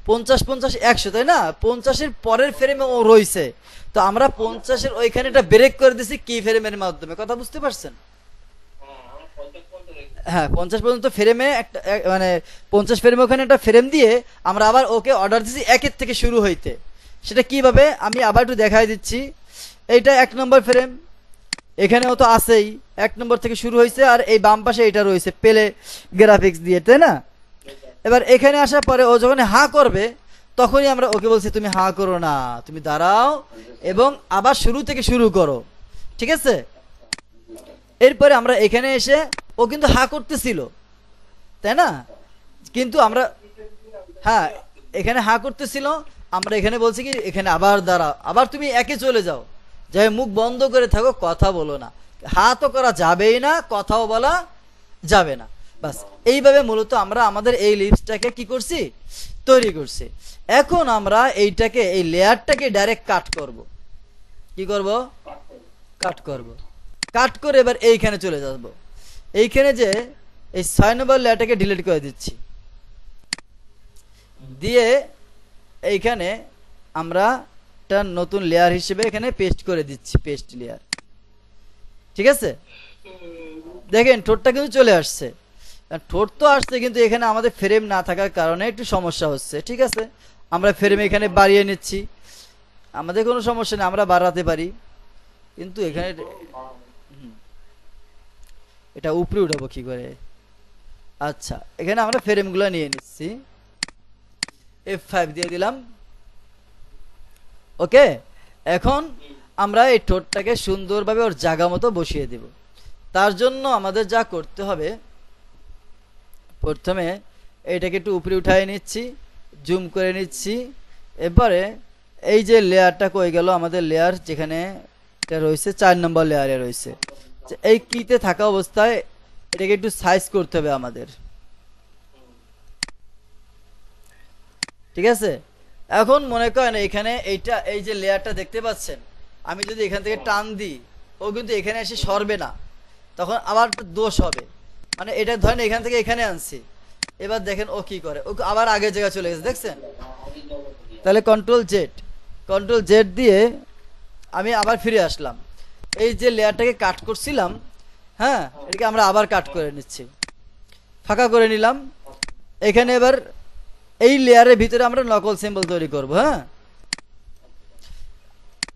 50 50 100, তাই না? 50-এর পরের ফ্রেমে ও রইছে, তো আমরা 50-এর ওইখানে এটা ব্রেক করে দিছি কি ফ্রেমের মাধ্যমে, কথা বুঝতে পারছেন? হ্যাঁ 50 পর্যন্ত ফ্রেমে একটা মানে 50 ফ্রেমে ওখানে একটা ফ্রেম দিয়ে আমরা আবার ওকে অর্ডার দিচ্ছি একের থেকে শুরু হইতে। সেটা কিভাবে আমি আবার একটু দেখাই দিচ্ছি। এইটা 1 নম্বর ফ্রেম, এখানেও তো আছেই 1 নম্বর থেকে শুরু হয়েছে, আর এই বাম পাশে এটা রয়েছে পেলে গ্রাফিক্স দিয়ে, তাই না? এবার এখানে আসার পরে ও যখন হা করবে তখনই আমরা ওকে বলছি তুমি হা করো না, তুমি দাঁড়াও এবং আবার শুরু থেকে শুরু করো, ঠিক আছে? এরপরে আমরা এখানে এসে ও কিন্তু হা করতেছিল, তাই না? কিন্তু আমরা হ্যাঁ এখানে হা করতেছিল, আমরা এখানে বলছি কি এখানে আবার দাঁড়াও, আবার তুমি একে চলে যাও, যাই মুখ বন্ধ করে থাকো, কথা বলো না। হা তো করা যাবেই না, কথাও বলা যাবে না। বাস এইভাবে মূলত আমরা আমাদের এই লিপসটাকে কি করছি, তৈরি করছি। এখন আমরা এইটাকে এই লেয়ারটাকে ডাইরেক্ট কাট করব। কি করব? কাট করব। কাট করে এবার এইখানে চলে যাব। এইখানে যে এই 6 নম্বর লেয়ারটাকে ডিলিট করে দিচ্ছি, দিয়ে এইখানে আমরা একটা নতুন লেয়ার হিসেবে এখানে পেস্ট করে দিচ্ছি, পেস্ট লেয়ার। ঠিক আছে, দেখেন ঠোঁটটা কিন্তু চলে আসছে। ঠোঁট তো আসছে, কিন্তু এখানে আমাদের ফ্রেম না থাকার কারণে একটু সমস্যা হচ্ছে। ঠিক আছে, আমরা ফ্রেম এখানে বাড়িয়ে নিচ্ছি, আমাদের কোনো সমস্যা নেই, আমরা বাড়াতে পারি। কিন্তু এখানে এটা উপরে উঠাবো কি করে? আচ্ছা, এখানে আমরা ফ্রেমগুলো নিয়ে নিচ্ছি, F5 দিয়ে দিলাম। ওকে, এখন আমরা এই ঠোঁটটাকে সুন্দরভাবে ওর জায়গা মতো বসিয়ে দেব। তার জন্য আমাদের যা করতে হবে, প্রথমে এটাকে একটু উপরে উঠাই নিচ্ছি, জুম করে নিচ্ছি। এরপরে এই যে লেয়ারটা কই গেল, আমাদের লেয়ার যেখানে এটা রয়েছে 4 নম্বর লেয়ারে রয়েছে, এই কিতে থাকা অবস্থায় এটাকে একটু সাইজ করতে হবে আমাদের। ঠিক আছে, এখন মনে করেন এখানে এইটা এই যে লেয়ারটা দেখতে পাচ্ছেন, আমি যদি এখান থেকে টান দিই ও কিন্তু এখানে এসে সরবে না, তখন আবার দোষ হবে। মানে এটা ধরেন এখান থেকে এখানে আনছি, এবার দেখেন ও কি করে, ও আবার আগের জায়গায় চলে গেছে, দেখছেন? তাহলে কন্ট্রোল জেড দিয়ে আমি আবার ফিরে আসলাম। এই যে লেয়ারটাকে কাট করছিলাম, হ্যাঁ এটাকে আমরা আবার কাট করে নিচ্ছি, ফাঁকা করে নিলাম। এখানে এবার এই লেয়ারের ভিতরে আমরা নকল সিম্বল তৈরি করব। হ্যাঁ,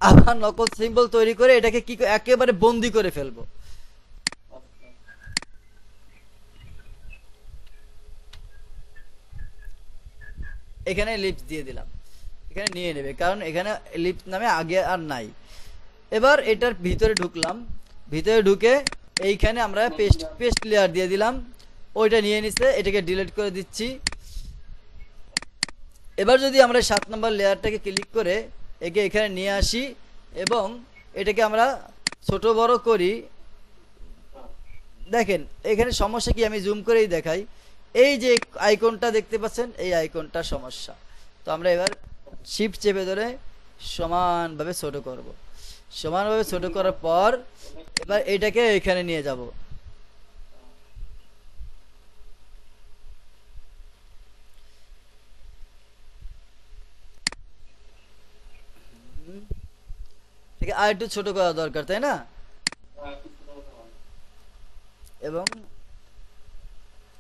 আবার নকল সিম্বল তৈরি করে এটাকে কি একেবারে বন্দি করে ফেলবো। এখানে লিপস দিয়ে দিলাম, এখানে নিয়ে নেবে, কারণ এখানে লিপস নামে আগে আর নাই। এবার এটার ভিতরে ঢুকলাম, ভিতরে ঢুকে এইখানে আমরা পেস্ট লেয়ার দিয়ে দিলাম, ওইটা নিয়ে নিচ্ছে, এটাকে ডিলিট করে দিচ্ছি। এবার যদি আমরা 7 নম্বর লেয়ারটাকে ক্লিক করে একে এখানে নিয়ে আসি এবং এটাকে আমরা ছোট বড় করি, দেখেন এখানে সমস্যা কি, আমি জুম করেই দেখাই। এই যে আইকনটা দেখতে পাচ্ছেন, এই আইকনটা সমস্যা। তো আমরা এবার শিফট চেপে ধরে সমানভাবে ছোট করব। সমানভাবে ছোট করার পর এবার এটাকে এখানে নিয়ে যাব। ঠিক আছে, আর একটু ছোট করা দরকার, তাই না? এবং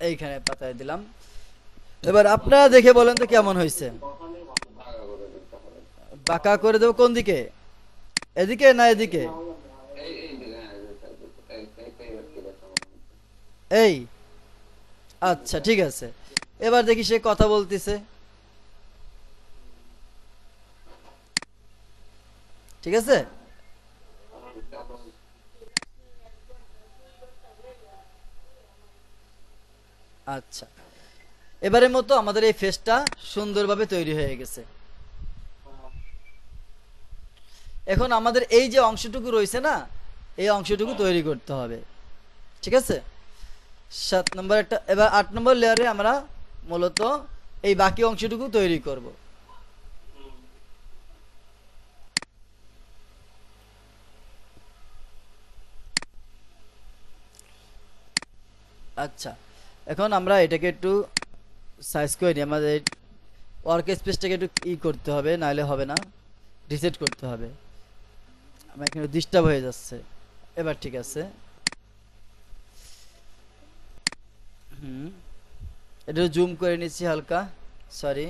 এইখানে পাতায় দিলাম। এবার আপনারা দেখে বলেন তো কেমন হয়েছে। বাঁকা করে দেবো কোন দিকে, এদিকে না এদিকে? এই আচ্ছা ঠিক আছে, এবার দেখি সে কথা বলতেছে। ঠিক আছে, আচ্ছা এবারের মতো আমাদের এই ফেসটা সুন্দরভাবে তৈরি হয়ে গেছে। এখন আমাদের এই যে অংশটুকু রয়েছে না, এই অংশটুকু তৈরি করতে হবে। ঠিক আছে, 7 নম্বর একটা, এবার 8 নম্বর লেয়ারে আমরা মূলত এই বাকি অংশটুকু তৈরি করব। আচ্ছা, এখন আমরা এটাকে একটু সাইজ করে নিই, আমাদের ওয়ার্ক স্পেসটাকে একটু করতে হবে, নাহলে হবে না, রিসেট করতে হবে। আমার এখানে ডিস্টার্ব হয়ে যাচ্ছে। এবার ঠিক আছে, হুম, একটু জুম করে নিচ্ছি হালকা, সরি।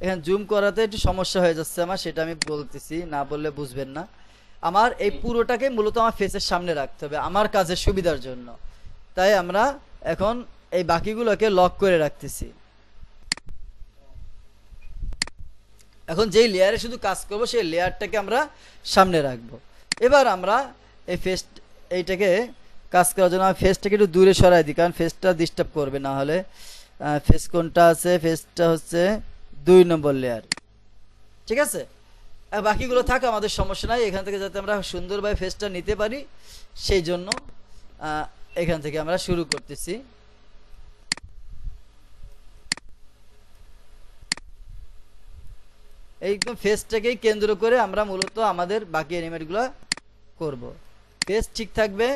এখানে জুম করাতে একটু সমস্যা হয়ে যাচ্ছে আমার, সেটা আমি বলতেছি, না বললে বুঝবেন না। আমার এই পুরোটাকে মূলত আমার ফেসের সামনে রাখতে হবে আমার কাজের সুবিধার জন্য। তাই আমরা এখন এই বাকিগুলোকে লক করে রাখতেছি। এখন যেই লেয়ারে শুধু কাজ করব সেই লেয়ারটাকে আমরা সামনে রাখবো। এবার আমরা এই ফেস, এইটাকে কাজ করার জন্য আমি ফেসটাকে একটু দূরে সরাই দিই, কারণ ফেসটা ডিস্টার্ব করবে না হলে। ফেস কোনটা আছে? ফেসটা হচ্ছে 2 নম্বর লেয়ার, ঠিক আছে। আর বাকিগুলো থাকা আমাদের সমস্যা নাই, এখান থেকে যাতে আমরা সুন্দরভাবে ফেসটা নিতে পারি সেই জন্য আহ, এখান থেকে আমরা শুরু করতেছি। এইরকম ফেসটাকেই কেন্দ্র করে আমরা মূলত আমাদের বাকি অ্যানিমেটগুলো করব। ফেস ঠিক থাকবে,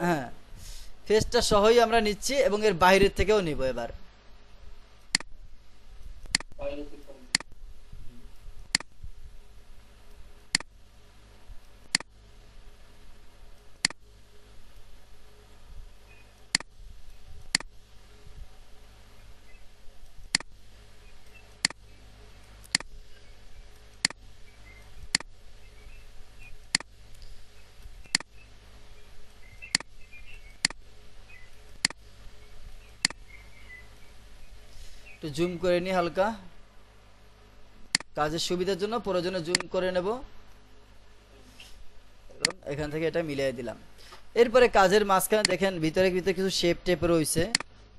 হ্যাঁ, ফেসটা সহই আমরা নিচ্ছি এবং এর বাইরের থেকেও নিব। এবার একটু জুম করে নিই হালকা, কাজের সুবিধার জন্য প্রয়োজনে জুম করে নেব এবং এখান থেকে এটা মিলিয়ে দিলাম। এরপরে কাজের মাঝখানে দেখেন ভিতরে ভিতরে কিছু শেপ টেপ রয়েছে,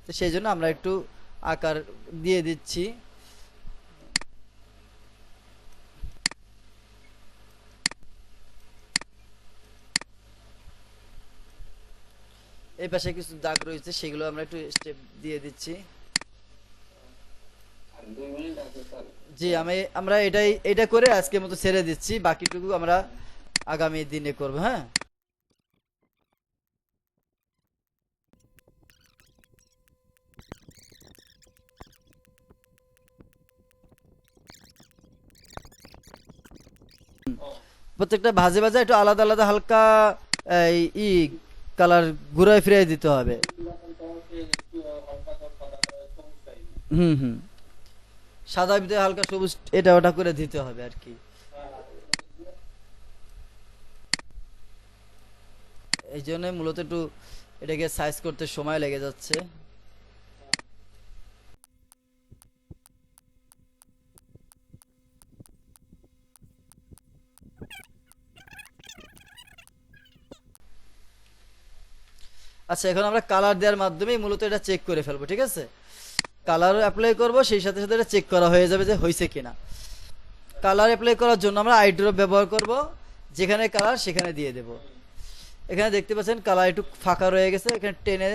তো সেই জন্য আমরা একটু আকার দিয়ে দিচ্ছি। এই পাশে কিছু দাগ রয়েছে, সেগুলো আমরা একটু স্টেপ দিয়ে দিচ্ছি। আর 2 মিনিট আছে স্যার। জি, আমরা এটা করে আজকের মতো ছেড়ে দিচ্ছি, বাকিটুকু আমরা আগামী দিনে করব। হ্যাঁ, প্রত্যেকটা ভাজে ভাজে একটু আলাদা আলাদা হালকা এই কালার ঘুরায় ফিরিয়ে দিতে হবে। হুম হুম, সাদা ভিতরে হালকা সবুজ এটা ওটা করে দিতে হবে আর কি। এই জন্য মূলত একটু এটাকে সাইজ করতে সময় লেগে যাচ্ছে। আচ্ছা, এখন আমরা কালার দেওয়ার মাধ্যমেই মূলত এটা চেক করে ফেলবো, ঠিক আছে। কালার অ্যাপ্লাই করব, সেই সাথে সাথে এটা চেক করা হয়ে যাবে যে হয়েছে কিনা। কালার অ্যাপ্লাই করার জন্য আমরা আই ড্রপ ব্যবহার করব, যেখানে কালার সেখানে দিয়ে দেব। এখানে দেখতে পাচ্ছেন কালার একটু ফাঁকা রয়ে গেছে, এখানে টেনে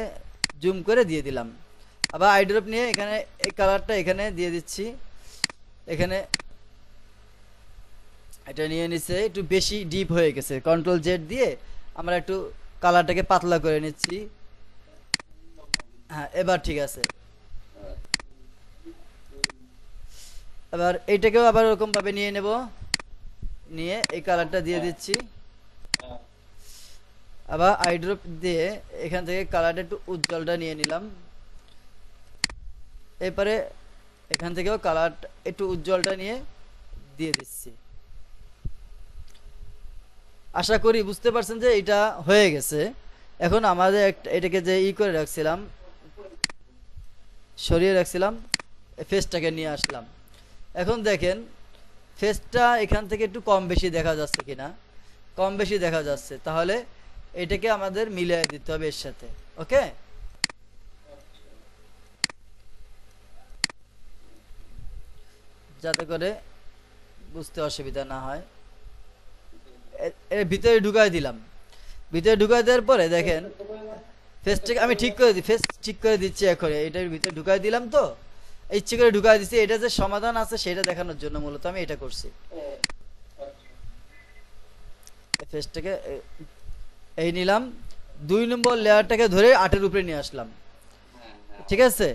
জুম করে দিয়ে দিলাম। আবার আই ড্রপ নিয়ে এখানে এই কালারটা এখানে দিয়ে দিচ্ছি। এখানে এটা নিয়ে নিচ্ছে, একটু বেশি ডিপ হয়ে গেছে, কন্ট্রোল জেড দিয়ে আমরা একটু কালারটাকে পাতলা করে নিচ্ছি। হ্যাঁ, এবার ঠিক আছে। এবার এইটাকেও আবার ওরকম ভাবে নিয়ে নেব, নিয়ে এই কালারটা দিয়ে দিচ্ছি। আবার আই ড্রপ দিয়ে এখান থেকে কালারটা একটু উজ্জ্বলটা নিয়ে নিলাম। এরপরে এখান থেকেও কালার একটু উজ্জ্বলটা নিয়ে দিয়ে দিচ্ছি। আশা করি বুঝতে পারছেন যে এটা হয়ে গেছে। এখন আমাদের এটাকে যে করে রাখছিলাম, সরিয়ে রাখছিলাম, ফেসটাকে নিয়ে আসলাম। এখন দেখেন ফেসটা এখান থেকে একটু কম বেশি দেখা যাচ্ছে কিনা। কম বেশি দেখা যাচ্ছে, তাহলে এটাকে আমাদের মিলিয়ে দিতে হবে এর সাথে। ওকে, যাতে করে বুঝতে অসুবিধা না হয়। এর ভিতরে ঢুকাই দিলাম। ভিতরে ঢুকাই দেওয়ার পরে দেখেন ফেসটাকে আমি ঠিক করে দিই, ফেস ঠিক করে দিচ্ছি। এখন এটার ভিতরে ঢুকাই দিলাম, তো ইচ্ছে করে ঢুকাই দিচ্ছি। এটা যে সমাধান আছে সেটা দেখানোর জন্য মূলত আমি এটা করছি। ফেসটাকে এই নিলাম, 2 নম্বর লেয়ারটাকে ধরে 8-এর উপরে নিয়ে আসলাম, ঠিক আছে।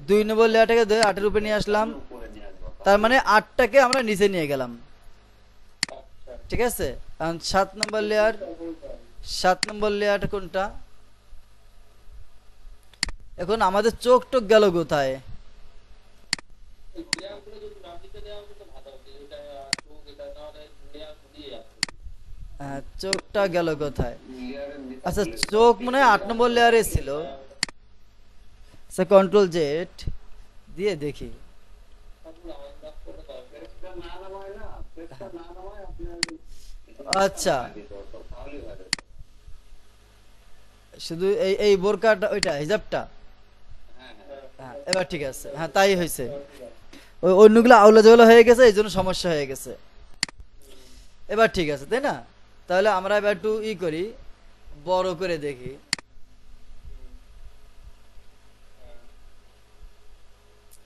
2 নম্বর লেয়ারটাকে ধরে 8-এর উপরে নিয়ে আসলাম, তার মানে 8টাকে আমরা নিচে নিয়ে গেলাম, ঠিক আছে। কারণ 7 নম্বর লেয়ার 7 নম্বর লেয়ারটা কোনটা? এখন আমাদের চোখ টোক গেল কোথায়? চোখটা গেল কোথায়? লেয়ারের নিচে আচ্ছা চোখ মনে হয় 8 নম্বর লেয়ারে ছিল। আচ্ছা কন্ট্রোল জেড দিয়ে দেখি। পেজটা না নামায় না, পেজটা না নামায় আপনার আচ্ছা তাহলেই হয়। শুধু এই এই বোরকাটা ওইটা হিজাবটা। হ্যাঁ হ্যাঁ এবার ঠিক আছে, হ্যাঁ তাই হয়েছে। ওই অন্যগুলো আউলা জওলা হয়ে গেছে, এই জন্য সমস্যা হয়ে গেছে। এবার ঠিক আছে তাই না? তাহলে আমরা এবার একটু করি, বড় করে দেখি।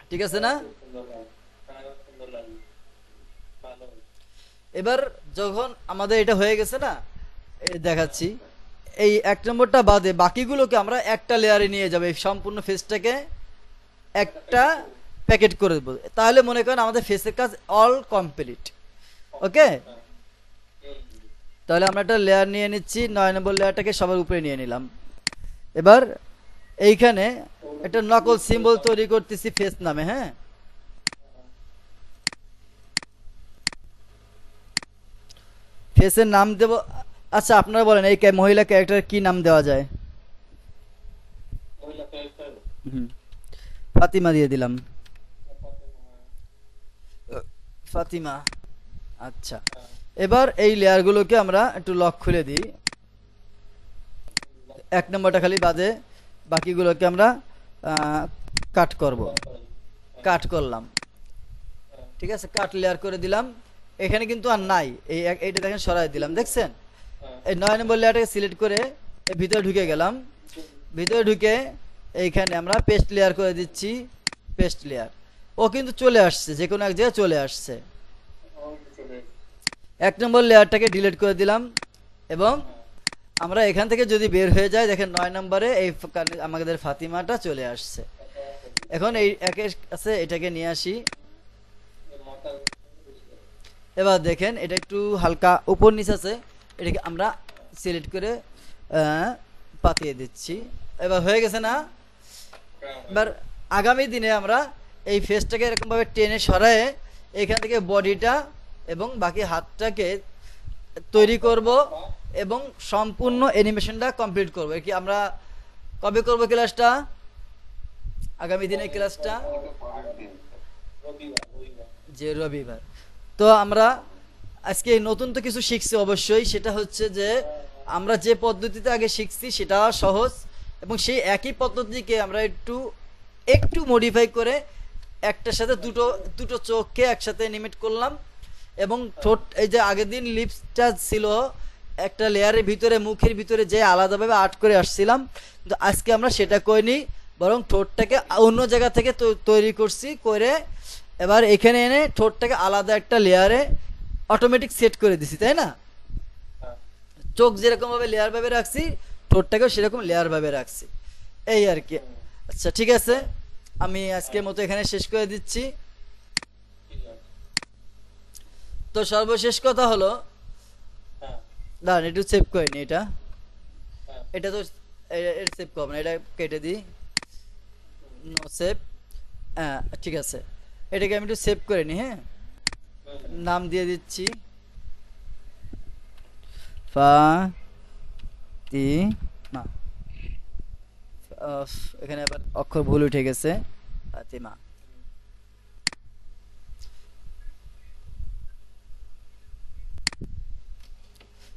ঠিক আছে না? এবার যখন আমাদের এটা হয়ে গেছে না, এই দেখাচ্ছি, এই 1 নম্বরটা বাদে বাকিগুলোকে আমরা একটা লেয়ারে নিয়ে যাবো, এই সম্পূর্ণ ফেসটাকে একটা প্যাকেট করে দেবো। তাহলে মনে করেন আমাদের ফেসের কাজ অল কমপ্লিট। ওকে, তাহলে আমরা একটা লেয়ার নিয়ে নিচ্ছি, 9 নম্বর লেয়ারটাকে সবার উপরে নিয়ে নিলাম। এবার এইখানে একটা নকল সিম্বল তৈরি করতেছি ফেস নামে। হ্যাঁ, ফেসের নাম দেব। আচ্ছা আপনারা বলেন এই মহিলা ক্যারেক্টার কি নাম দেওয়া যায়? হুম, ফাতিমা দিয়ে দিলাম, ফাতিমা। আচ্ছা এবার এই লেয়ারগুলোকে আমরা একটু লক খুলে দিই। 1 নম্বরটা খালি বাদে বাকিগুলোকে আমরা কাট করব। কাট করলাম, ঠিক আছে, কাট লেয়ার করে দিলাম। এখানে কিন্তু আর নাই, এইটা দেখেন সরাই দিলাম, দেখছেন? এই 9 নম্বর লেয়ারটাকে সিলেক্ট করে এর ভিতরে ঢুকে গেলাম। ভিতরে ঢুকে এইখানে আমরা পেস্ট লেয়ার করে দিচ্ছি, পেস্ট লেয়ার। ও কিন্তু চলে আসছে, যে কোনো এক জায়গায় চলে আসছে। 1 নম্বর লেয়ারটাকে ডিলিট করে দিলাম এবং আমরা এখান থেকে যদি বের হয়ে যায়, দেখেন 9 নম্বরে এই আমাদের ফাতিমাটা চলে আসছে। এখন এই একের কাছে এটাকে নিয়ে আসি। এবার দেখেন এটা একটু হালকা উপর নিচে আছে, এটাকে আমরা সিলেক্ট করে পাতিয়ে দিচ্ছি। এবার হয়ে গেছে না? এবার আগামী দিনে আমরা এই ফেসটাকে এরকম ভাবে টেনে সরায়ে এখান থেকে বডিটা এবং বাকি হাতটাকে তৈরি করব এবং সম্পূর্ণ অ্যানিমেশনটা কমপ্লিট করব। কি আমরা কবে করব ক্লাসটা? আগামী দিনের ক্লাসটা যে রবিবার। তো আমরা আজকে নতুন তো কিছু শিখছি অবশ্যই, সেটা হচ্ছে যে আমরা যে পদ্ধতিতে আগে শিখছি সেটা সহজ, এবং সেই একই পদ্ধতিকে আমরা একটু একটু মডিফাই করে একটার সাথে দুটো চোখকে একসাথে অ্যানিমেট করলাম। এবং ঠোঁট, এই যে আগের দিন লিপসটা ছিল একটা লেয়ারের ভিতরে, মুখের ভিতরে যে আলাদাভাবে আর্ট করে আসছিলাম, কিন্তু আজকে আমরা সেটা করিনি, বরং ঠোঁটটাকে অন্য জায়গা থেকে তৈরি করছি করে এবার এখানে এনে ঠোঁটটাকে আলাদা একটা লেয়ারে অটোমেটিক সেট করে দিছি, তাই না? চোখ যেরকম ভাবে লেয়ার ভাবে রাখছি, ঠোঁটটাকেও সেরকম লেয়ার ভাবে রাখছি, এই আর কি। আচ্ছা ঠিক আছে, আমি আজকের মতো এখানে শেষ করে দিচ্ছি। তো সর্বশেষ কথা হলো, দাঁড়ান একটু সেভ করে নি, এটা তো সেভ করবো না, এটা কেটে দিই, নো সেভ। হ্যাঁ ঠিক আছে, এটাকে আমি একটু সেভ করে নিই। হ্যাঁ, নাম দিয়ে দিচ্ছি ফাতিমা। এখানে আবার অক্ষর ভুল উঠে গেছে, ফাতিমা।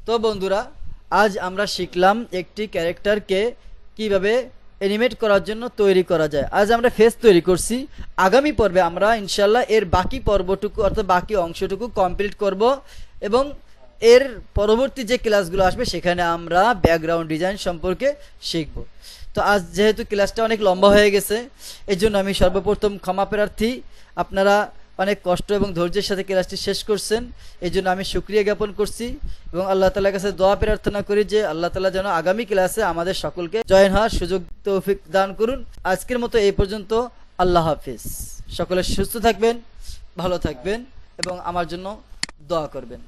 তো বন্ধুরা, আজ আমরা শিখলাম একটি ক্যারেক্টারকে কিভাবে অ্যানিমেট করার জন্য তৈরি করা যায়। আজ আমরা ফেস তৈরি করছি, আগামী পর্বে আমরা ইনশাল্লাহ এর বাকি পর্বটুকু অর্থাৎ বাকি অংশটুকু কমপ্লিট করব, এবং এর পরবর্তী যে ক্লাসগুলো আসবে সেখানে আমরা ব্যাকগ্রাউন্ড ডিজাইন সম্পর্কে শিখব। তো আজ যেহেতু ক্লাসটা অনেক লম্বা হয়ে গেছে, এই জন্য আমি সর্বপ্রথম ক্ষমা প্রার্থী। আপনারা অনেক কষ্ট এবং ধৈর্যের সাথে ক্লাসটি শেষ করছেন, এই জন্য আমি শুকরিয়া জ্ঞাপন করছি এবং আল্লাহ তাআলার কাছে দোয়া প্রার্থনা করি যে আল্লাহ তাআলা যেন আগামী ক্লাসে আমাদের সকলকে জয়েন হওয়ার সুযোগ তৌফিক দান করুন। আজকের মতো এই পর্যন্ত, আল্লাহ হাফিজ। সকলে সুস্থ থাকবেন, ভালো থাকবেন এবং আমার জন্য দোয়া করবেন।